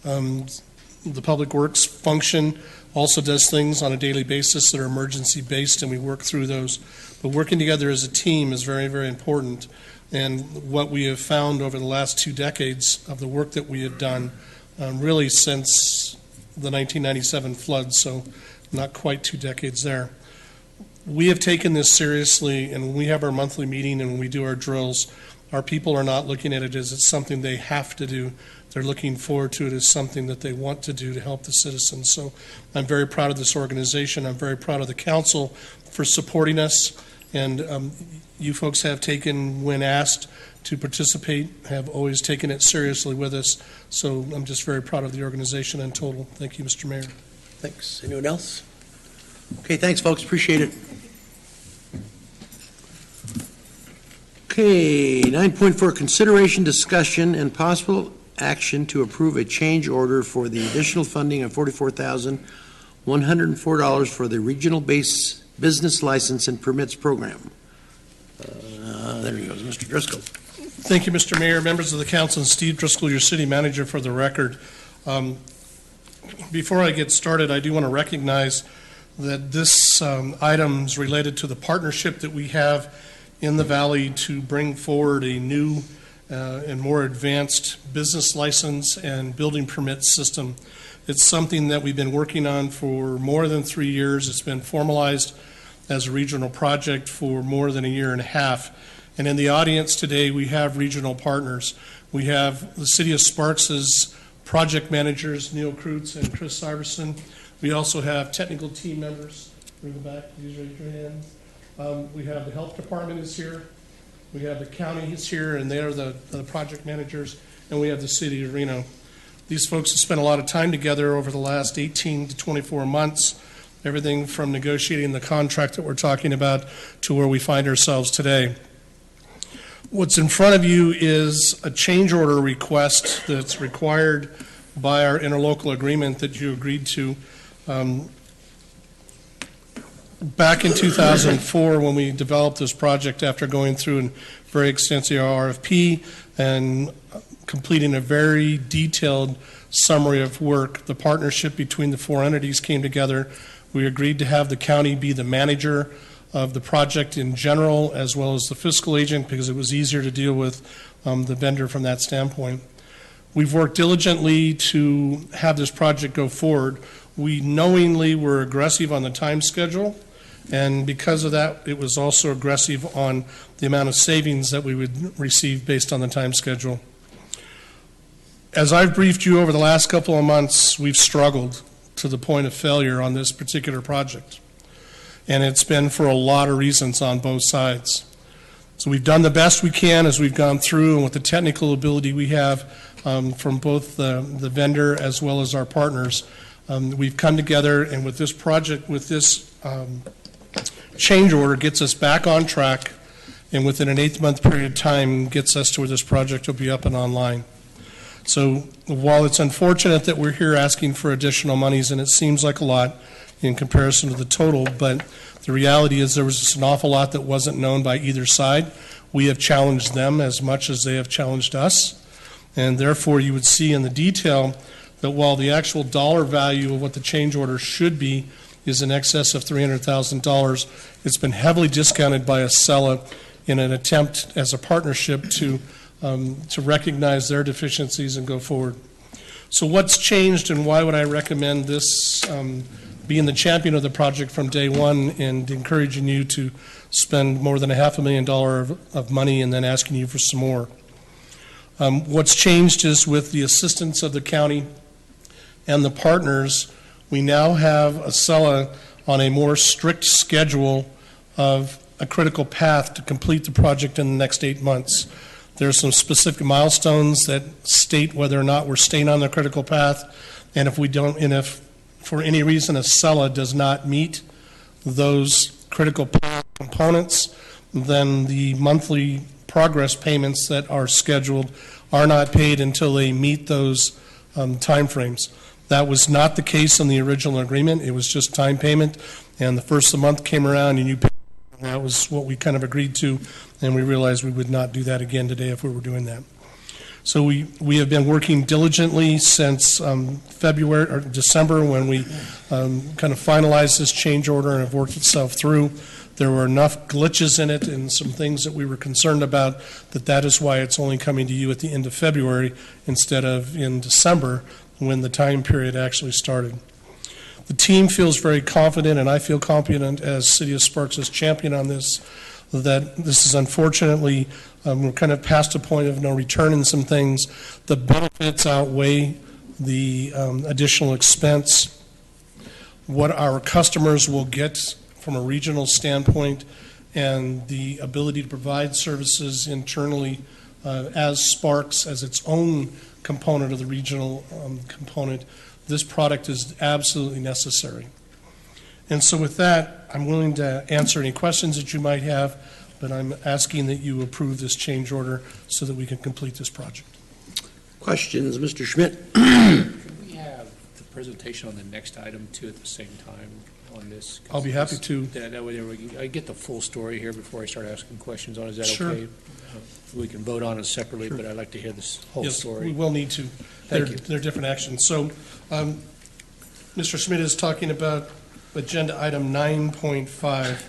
Speaker 2: The public works function also does things on a daily basis that are emergency based, and we work through those. But working together as a team is very, very important. And what we have found over the last 2 decades of the work that we have done, really since the 1997 flood, so not quite 2 decades there. We have taken this seriously, and when we have our monthly meeting and when we do our drills, our people are not looking at it as it's something they have to do. They're looking forward to it as something that they want to do to help the citizens. So I'm very proud of this organization. I'm very proud of the council for supporting us. And you folks have taken, when asked to participate, have always taken it seriously with us. So I'm just very proud of the organization in total. Thank you, Mr. Mayor.
Speaker 1: Thanks. Anyone else? Okay, thanks, folks. Appreciate it. Okay, 9.4, consideration, discussion, and possible action to approve a change order for the additional funding of $44,104 for the Regional Base Business License and Permits Program. There he goes, Mr. Driscoll.
Speaker 2: Thank you, Mr. Mayor, members of the council, and Steve Driscoll, your city manager, for the record. Before I get started, I do want to recognize that this item is related to the partnership that we have in the Valley to bring forward a new and more advanced business license and building permit system. It's something that we've been working on for more than 3 years. It's been formalized as a regional project for more than 1.5 years. And in the audience today, we have regional partners. We have the City of Sparks' project managers, Neil Kreutz and Chris Iverson. We also have technical team members. Bring them back. Please raise your hands. We have the health department is here. We have the county is here, and they're the project managers. And we have the city of Reno. These folks have spent a lot of time together over the last 18 to 24 months, everything from negotiating the contract that we're talking about to where we find ourselves today. What's in front of you is a change order request that's required by our interlocal agreement that you agreed to back in 2004 when we developed this project after going through a very extensive RFP and completing a very detailed summary of work. The partnership between the 4 entities came together. We agreed to have the county be the manager of the project in general, as well as the fiscal agent, because it was easier to deal with the vendor from that standpoint. We've worked diligently to have this project go forward. We knowingly were aggressive on the time schedule, and because of that, it was also aggressive on the amount of savings that we would receive based on the time schedule. As I've briefed you over the last couple of months, we've struggled to the point of failure on this particular project. And it's been for a lot of reasons on both sides. So we've done the best we can as we've gone through, and with the technical ability we have from both the vendor as well as our partners, we've come together, and with this project, with this change order, gets us back on track, and within an 8-month period of time gets us to where this project will be up and online. So while it's unfortunate that we're here asking for additional monies, and it seems like a lot in comparison to the total, but the reality is there was just an awful lot that wasn't known by either side. We have challenged them as much as they have challenged us, and therefore you would see in the detail that while the actual dollar value of what the change order should be is in excess of $300,000, it's been heavily discounted by Acela in an attempt as a partnership to recognize their deficiencies and go forward. So what's changed, and why would I recommend this being the champion of the project from day one and encouraging you to spend more than $500,000 of money and then asking you for some more? What's changed is with the assistance of the county and the partners, we now have Acela on a more strict schedule of a critical path to complete the project in the next 8 months. There are some specific milestones that state whether or not we're staying on the critical path, and if we don't, and if for any reason Acela does not meet those critical path components, then the monthly progress payments that are scheduled are not paid until they meet those timeframes. That was not the case in the original agreement. It was just time payment, and the first of the month came around and you paid. That was what we kind of agreed to, and we realized we would not do that again today if we were doing that. So we have been working diligently since February or December when we kind of finalized this change order and have worked itself through. There were enough glitches in it and some things that we were concerned about that is why it's only coming to you at the end of February instead of in December when the time period actually started. The team feels very confident, and I feel confident as City of Sparks' champion on this, that this is unfortunately, we're kind of past a point of no return in some things. The benefits outweigh the additional expense. What our customers will get from a regional standpoint and the ability to provide services internally as Sparks, as its own component of the regional component, this product is absolutely necessary. And so with that, I'm willing to answer any questions that you might have, but I'm asking that you approve this change order so that we can complete this project.
Speaker 1: Questions, Mr. Schmidt?
Speaker 18: Could we have the presentation on the next item too at the same time on this?
Speaker 2: I'll be happy to.
Speaker 18: That way I get the full story here before I start asking questions on it. Is that
Speaker 2: Sure.
Speaker 18: okay? We can vote on it separately,
Speaker 2: Sure.
Speaker 18: but I'd like to hear this whole
Speaker 2: Yes,
Speaker 18: story.
Speaker 2: we will need to.
Speaker 18: Thank you.
Speaker 2: They're different actions. So Mr. Schmidt is talking about agenda item 9.5.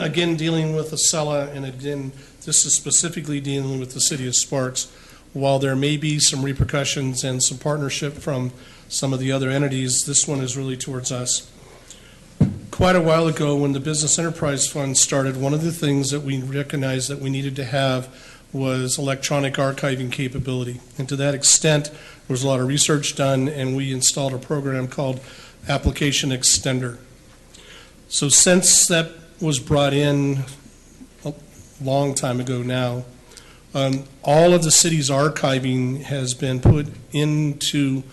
Speaker 2: Again, dealing with Acela, and again, this is specifically dealing with the City of Sparks. While there may be some repercussions and some partnership from some of the other entities, this one is really towards us. Quite a while ago, when the Business Enterprise Fund started, one of the things that we recognized that we needed to have was electronic archiving capability. And to that extent, there was a lot of research done, and we installed a program called Application Extender. So since that was brought in a long time ago now, all of the city's archiving has been put into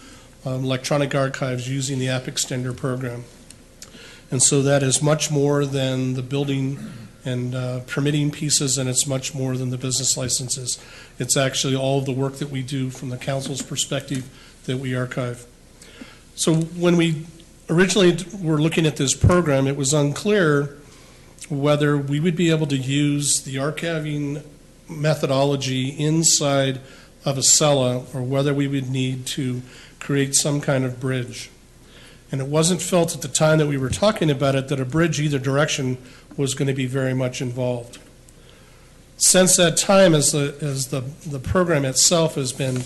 Speaker 2: electronic archives using the App Extender program. And so that is much more than the building and permitting pieces, and it's much more than the business licenses. It's actually all of the work that we do from the council's perspective that we archive. So when we originally were looking at this program, it was unclear whether we would be able to use the archiving methodology inside of Acela or whether we would need to create some kind of bridge. And it wasn't felt at the time that we were talking about it that a bridge either direction was going to be very much involved. Since that time, as the program itself has been,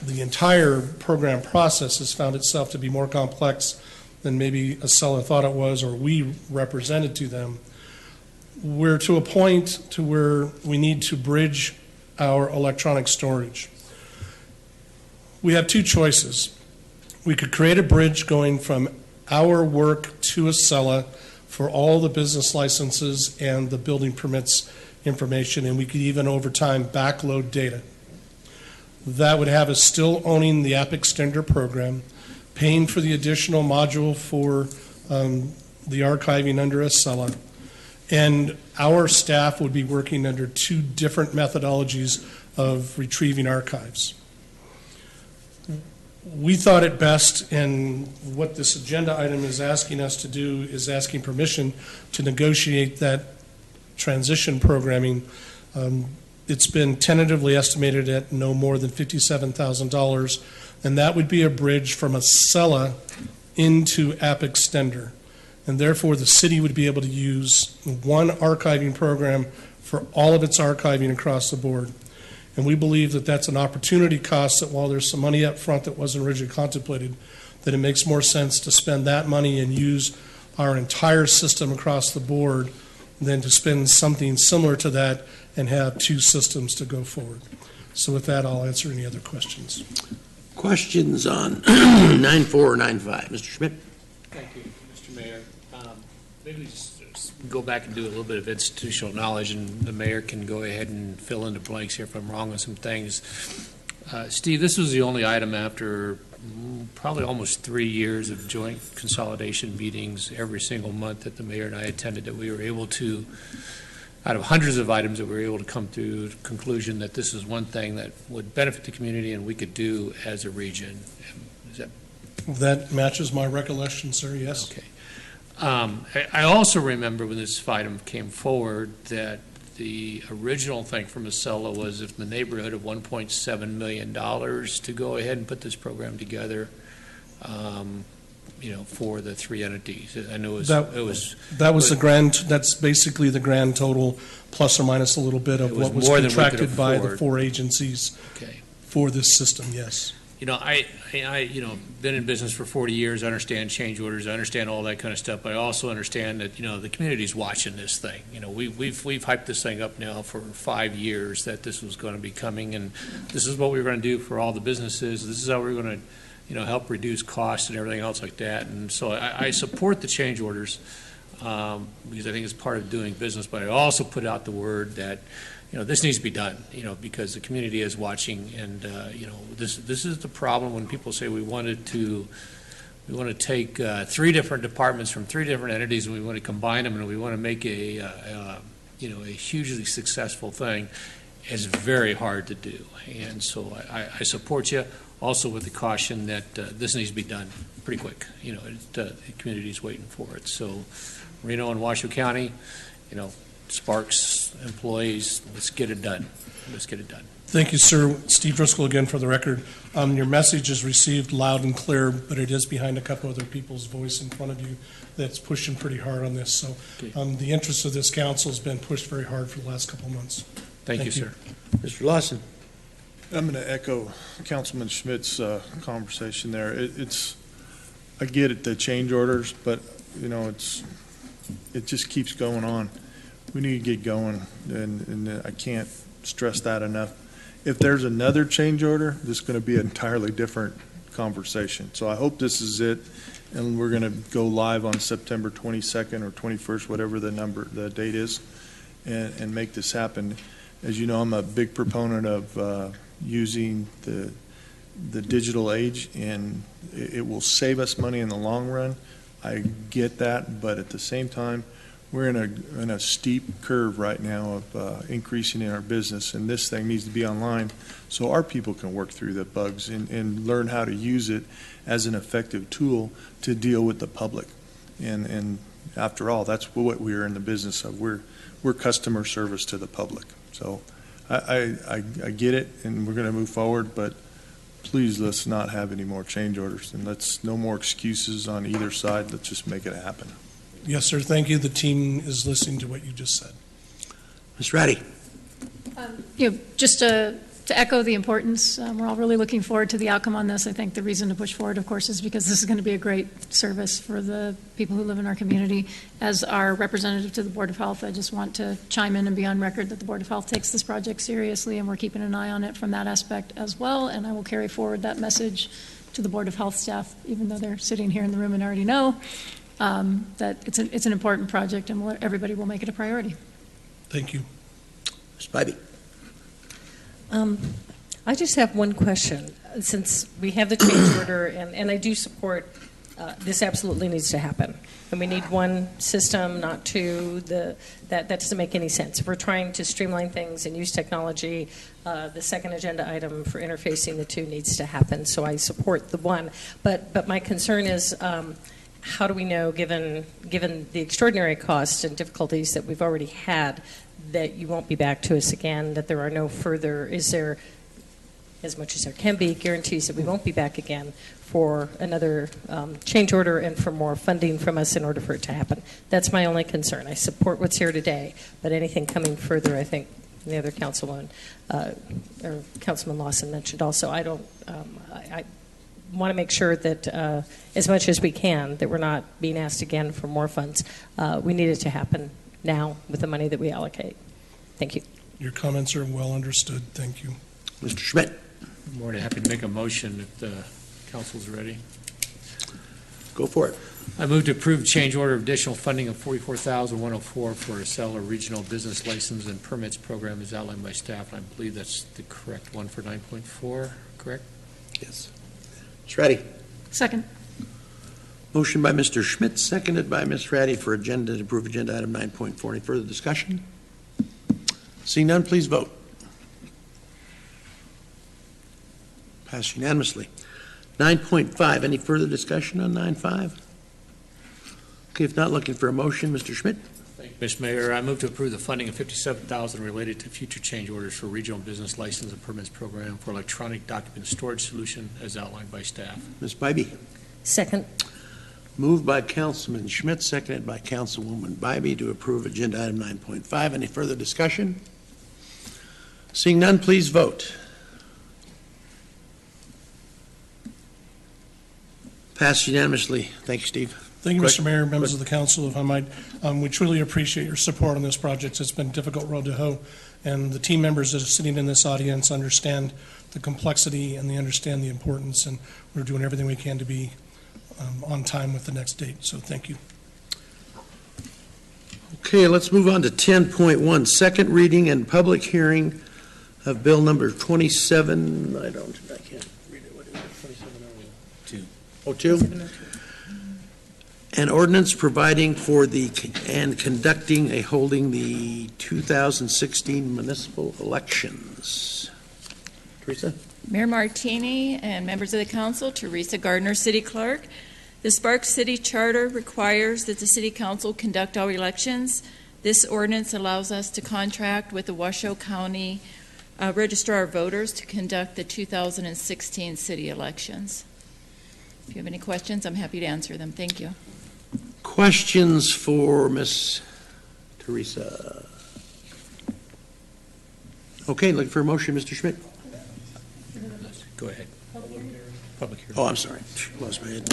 Speaker 2: the entire program process has found itself to be more complex than maybe Acela thought it was or we represented to them. We're to a point to where we need to bridge our electronic storage. We have two choices. We could create a bridge going from our work to Acela for all the business licenses and the building permits information, and we could even over time backload data. That would have us still owning the App Extender program, paying for the additional module for the archiving under Acela, and our staff would be working under two different methodologies of retrieving archives. We thought it best, and what this agenda item is asking us to do is asking permission to negotiate that transition programming. It's been tentatively estimated at no more than $57,000, and that would be a bridge from Acela into App Extender. And therefore, the city would be able to use one archiving program for all of its archiving across the board. And we believe that that's an opportunity cost, that while there's some money up front that wasn't originally contemplated, that it makes more sense to spend that money and use our entire system across the board than to spend something similar to that and have two systems to go forward. So with that, I'll answer any other questions.
Speaker 1: Questions on 9.4 or 9.5? Mr. Schmidt?
Speaker 18: Thank you, Mr. Mayor. Maybe just go back and do a little bit of institutional knowledge, and the mayor can go ahead and fill in the blanks here if I'm wrong on some things. Steve, this was the only item after probably almost 3 years of joint consolidation meetings every single month that the mayor and I attended, that we were able to, out of hundreds of items, that we were able to come to the conclusion that this is one thing that would benefit the community and we could do as a region. Is that
Speaker 2: That matches my recollection, sir, yes.
Speaker 18: Okay. I also remember when this item came forward that the original thing from Acela was in the neighborhood of $1.7 million to go ahead and put this program together, for the three entities. I know
Speaker 2: that's basically the grand total, plus or minus a little bit of what was contracted by the four agencies for this system, yes.
Speaker 18: I been in business for 40 years. I understand change orders. I understand all that kind of stuff. But I also understand that, the community's watching this thing. We've hyped this thing up now for 5 years that this was going to be coming, and this is what we were going to do for all the businesses. This is how we're going to, help reduce costs and everything else like that. And so I support the change orders because I think it's part of doing business. But I also put out the word that, this needs to be done, because the community is watching, and this is the problem when people say we want to take three different departments from three different entities and we want to combine them and we want to make a hugely successful thing. It's very hard to do, and so I support you. Also with the caution that this needs to be done pretty quick. The community's waiting for it. So Reno and Washoe County, Sparks employees, let's get it done. Let's get it done.
Speaker 2: Thank you, sir. Steve Driscoll again for the record. Your message is received loud and clear, but it is behind a couple other people's voice in front of you that's pushing pretty hard on this. So the interest of this council has been pushed very hard for the last couple of months.
Speaker 18: Thank you, sir.
Speaker 1: Mr. Lawson.
Speaker 15: I'm going to echo Councilman Schmidt's conversation there. I get it, the change orders, but, it just keeps going on. We need to get going, and I can't stress that enough. If there's another change order, this is going to be an entirely different conversation. So I hope this is it, and we're going to go live on September 22nd or 21st, whatever the date is, and make this happen. As you know, I'm a big proponent of using the digital age, and it will save us money in the long run. I get that, but at the same time, we're in a steep curve right now of increasing in our business, and this thing needs to be online so our people can work through the bugs and learn how to use it as an effective tool to deal with the public. And after all, that's what we're in the business of. We're customer service to the public. So I get it, and we're going to move forward, but please let's not have any more change orders, and no more excuses on either side. Let's just make it happen.
Speaker 2: Yes, sir. Thank you. The team is listening to what you just said.
Speaker 1: Ms. Ratty.
Speaker 4: Just to echo the importance, we're all really looking forward to the outcome on this. I think the reason to push forward, of course, is because this is going to be a great service for the people who live in our community. As our representative to the Board of Health, I just want to chime in and be on record that the Board of Health takes this project seriously, and we're keeping an eye on it from that aspect as well, and I will carry forward that message to the Board of Health staff, even though they're sitting here in the room and already know. That it's an important project, and everybody will make it a priority.
Speaker 2: Thank you.
Speaker 1: Ms. Bybee.
Speaker 7: I just have one question. Since we have the change order, and I do support this absolutely needs to happen. And we need one system, not two. That doesn't make any sense. If we're trying to streamline things and use technology, the second agenda item for interfacing the two needs to happen. So I support the one. But my concern is, how do we know, given the extraordinary costs and difficulties that we've already had, that you won't be back to us again, that there are no further, is there, as much as there can be, guarantees that we won't be back again for another change order and for more funding from us in order for it to happen? That's my only concern. I support what's here today, but anything coming further, I think the other councilman, or Councilman Lawson mentioned also, I want to make sure that as much as we can, that we're not being asked again for more funds. We need it to happen now with the money that we allocate. Thank you.
Speaker 2: Your comments are well understood. Thank you.
Speaker 1: Mr. Schmidt.
Speaker 18: I'm more than happy to make a motion if the council's ready.
Speaker 1: Go for it.
Speaker 18: I move to approve change order of additional funding of $44,104 for Acela Regional Business License and Permits Program as outlined by staff. And I believe that's the correct one for 9.4, correct?
Speaker 1: Yes. Ms. Ratty.
Speaker 4: Second.
Speaker 1: Motion by Mr. Schmidt, seconded by Ms. Ratty to approve agenda item 9.4. Any further discussion? Seeing none, please vote. Passed unanimously. 9.5, any further discussion on 9.5? Okay, if not, looking for a motion, Mr. Schmidt?
Speaker 18: Thank you, Mr. Mayor. I move to approve the funding of $57,000 related to future change orders for Regional Business License and Permits Program for electronic document storage solution as outlined by staff.
Speaker 1: Ms. Bybee?
Speaker 7: Second.
Speaker 1: Moved by Councilman Schmidt, seconded by Councilwoman Bybee to approve agenda item 9.5. Any further discussion? Seeing none, please vote. Passed unanimously. Thank you, Steve.
Speaker 2: Thank you,
Speaker 1: Quick.
Speaker 2: Mr. Mayor, members of the council, if I might. We truly appreciate your support on this project. It's been a difficult road to hoe, and the team members that are sitting in this audience understand the complexity and they understand the importance, and we're doing everything we can to be on time with the next date. So thank you.
Speaker 1: Okay, let's move on to 10.1, second reading and public hearing of bill number 27. I can't read it. What is it? 2702. An ordinance providing for and conducting holding the 2016 municipal elections. Teresa?
Speaker 3: Mayor Martini and members of the council, Teresa Gardner, City Clerk. The Sparks City Charter requires that the City Council conduct all elections. This ordinance allows us to contract with the Washoe County Registrar of Voters to conduct the 2016 city elections. If you have any questions, I'm happy to answer them. Thank you.
Speaker 1: Questions for Ms. Teresa? Okay, looking for a motion, Mr. Schmidt.
Speaker 18: Go ahead. Public hearing.
Speaker 1: Oh, I'm sorry. Lost my head.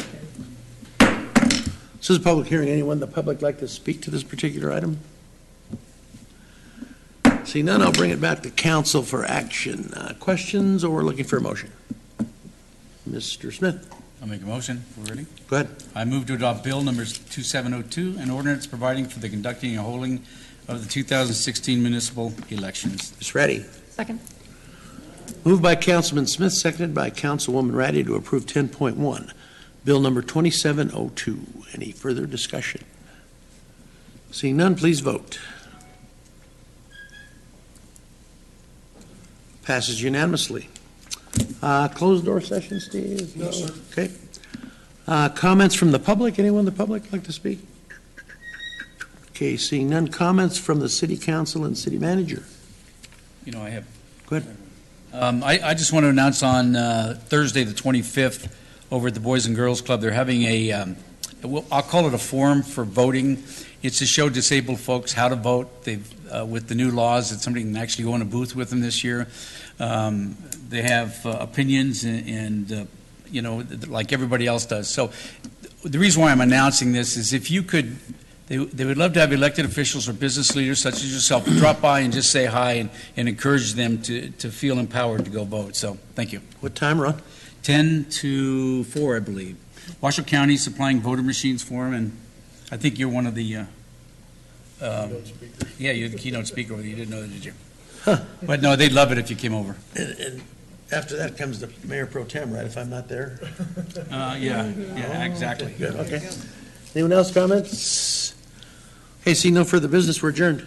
Speaker 1: This is a public hearing. Anyone in the public like to speak to this particular item? See none, I'll bring it back to council for action. Questions or looking for a motion? Mr. Smith.
Speaker 16: I'll make a motion. We're ready?
Speaker 1: Go ahead.
Speaker 16: I move to adopt Bill numbers 2702, an ordinance providing for the conducting and holding of the 2016 municipal elections.
Speaker 1: Ms. Ratty.
Speaker 4: Second.
Speaker 1: Moved by Councilman Smith, seconded by Councilwoman Ratty to approve 10.1, Bill number 2702. Any further discussion? Seeing none, please vote. Passes unanimously. Closed door session, Steve?
Speaker 2: No, sir.
Speaker 1: Okay. Comments from the public? Anyone in the public like to speak? Okay, seeing none. Comments from the city council and city manager?
Speaker 16: You know, I have.
Speaker 1: Go ahead.
Speaker 16: I just want to announce on Thursday, the 25th, over at the Boys and Girls Club, they're having I'll call it a forum for voting. It's to show disabled folks how to vote. With the new laws, that somebody can actually go in a booth with them this year. They have opinions and like everybody else does. So the reason why I'm announcing this is if you could, they would love to have elected officials or business leaders such as yourself drop by and just say hi and encourage them to feel empowered to go vote. So thank you.
Speaker 1: What time, Ron?
Speaker 16: 10 to 4, I believe. Washoe County supplying voter machines for them, and I think you're one of the you're the keynote speaker. You didn't know that, did you?
Speaker 1: Huh.
Speaker 16: But no, they'd love it if you came over.
Speaker 1: And after that comes the mayor pro tem, right, if I'm not there?
Speaker 16: Yeah, exactly.
Speaker 1: Good, okay. Anyone else comments? Okay, see no further business, we're adjourned.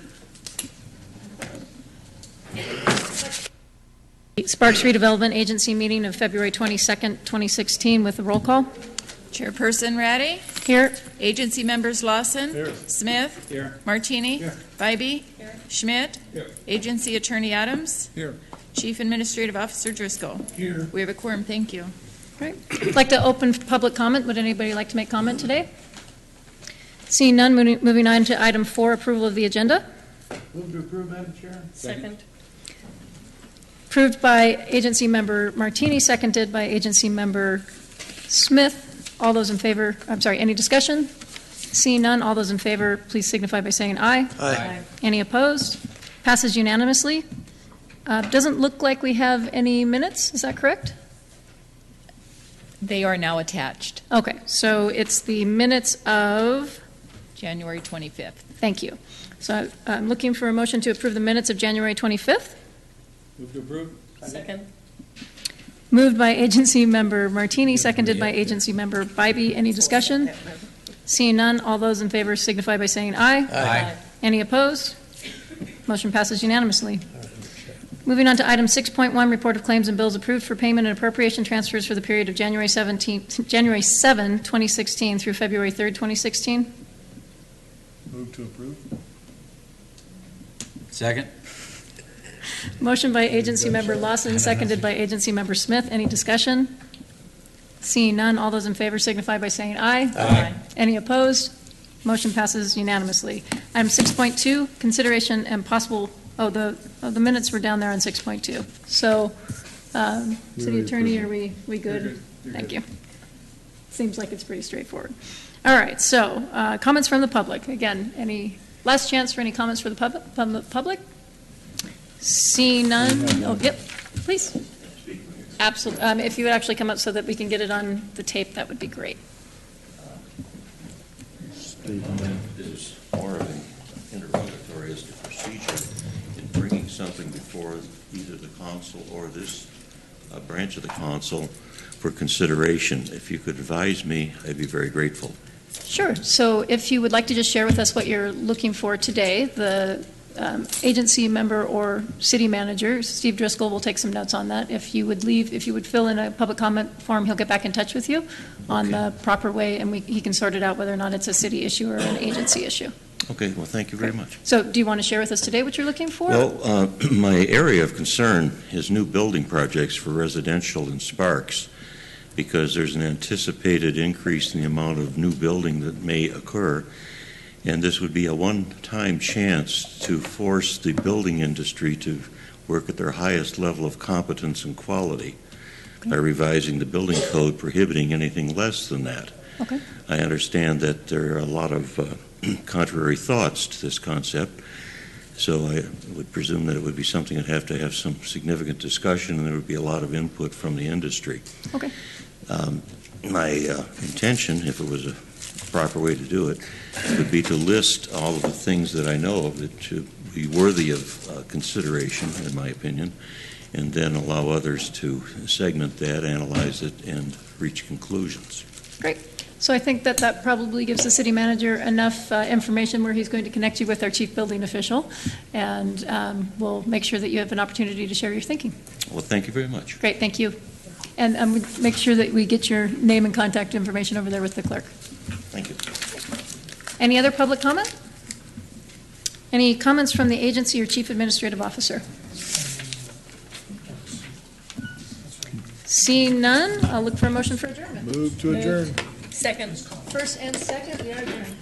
Speaker 4: Sparks Redevelopment Agency meeting of February 22nd, 2016 with a roll call.
Speaker 3: Chairperson Ratty?
Speaker 4: Here.
Speaker 3: Agency members Lawson?
Speaker 2: Here.
Speaker 3: Smith?
Speaker 2: Here.
Speaker 3: Martini?
Speaker 2: Here.
Speaker 3: Bybee? Here. Schmidt?
Speaker 2: Here.
Speaker 3: Agency Attorney Adams?
Speaker 2: Here.
Speaker 3: Chief Administrative Officer Driscoll?
Speaker 2: Here.
Speaker 3: We have a quorum, thank you.
Speaker 4: Right. I'd like to open public comment. Would anybody like to make comment today? Seeing none, moving on to item 4, approval of the agenda.
Speaker 1: Move to approve, Madam Chair.
Speaker 4: Second. Approved by Agency Member Martini, seconded by Agency Member Smith. All those in favor, any discussion? Seeing none, all those in favor, please signify by saying aye.
Speaker 1: Aye.
Speaker 4: Any opposed? Passes unanimously. Doesn't look like we have any minutes, is that correct?
Speaker 3: They are now attached.
Speaker 4: Okay, so it's the minutes of?
Speaker 3: January 25th.
Speaker 4: Thank you. So I'm looking for a motion to approve the minutes of January 25th.
Speaker 16: Move to approve.
Speaker 3: Second.
Speaker 4: Moved by Agency Member Martini, seconded by Agency Member Bybee. Any discussion? Seeing none, all those in favor signify by saying aye.
Speaker 16: Aye.
Speaker 4: Any opposed? Motion passes unanimously. Moving on to item 6.1, report of claims and bills approved for payment and appropriation transfers for the period of January 7, 2016 through February 3rd, 2016.
Speaker 15: Move to approve.
Speaker 16: Second.
Speaker 4: Motion by agency member Lawson, seconded by agency member Smith. Any discussion? Seeing none, all those in favor signify by saying aye.
Speaker 16: Aye.
Speaker 4: Any opposed? Motion passes unanimously. Item 6.2, consideration and possible, the minutes were down there on 6.2. So, city attorney, are we good? Thank you. Seems like it's pretty straightforward. All right, so comments from the public. Again, any last chance for any comments for the public? Seeing none. Oh, yep, please. Absolutely. If you would actually come up so that we can get it on the tape, that would be great.
Speaker 19: This is more of an interrogatory as to procedure in bringing something before either the council or this branch of the council for consideration. If you could advise me, I'd be very grateful.
Speaker 4: Sure. So if you would like to just share with us what you're looking for today, the agency member or city manager, Steve Driscoll, will take some notes on that. If you would fill in a public comment form, he'll get back in touch with you on the proper way, and he can sort it out whether or not it's a city issue or an agency issue.
Speaker 19: Okay, well, thank you very much.
Speaker 4: So do you want to share with us today what you're looking for?
Speaker 19: Well, my area of concern is new building projects for residential in Sparks, because there's an anticipated increase in the amount of new building that may occur. And this would be a one-time chance to force the building industry to work at their highest level of competence and quality by revising the building code prohibiting anything less than that.
Speaker 4: Okay.
Speaker 19: I understand that there are a lot of contrary thoughts to this concept, so I would presume that it would be something that have to have some significant discussion, and there would be a lot of input from the industry.
Speaker 4: Okay.
Speaker 19: My intention, if it was a proper way to do it, would be to list all of the things that I know of that should be worthy of consideration, in my opinion, and then allow others to segment that, analyze it, and reach conclusions.
Speaker 4: Great. So I think that probably gives the city manager enough information where he's going to connect you with our chief building official, and we'll make sure that you have an opportunity to share your thinking.
Speaker 19: Well, thank you very much.
Speaker 4: Great, thank you. And make sure that we get your name and contact information over there with the clerk.
Speaker 19: Thank you.
Speaker 4: Any other public comment? Any comments from the agency or chief administrative officer? Seeing none, I'll look for a motion for adjournment.
Speaker 15: Move to adjourn.
Speaker 4: Second. First and second, we are adjourned.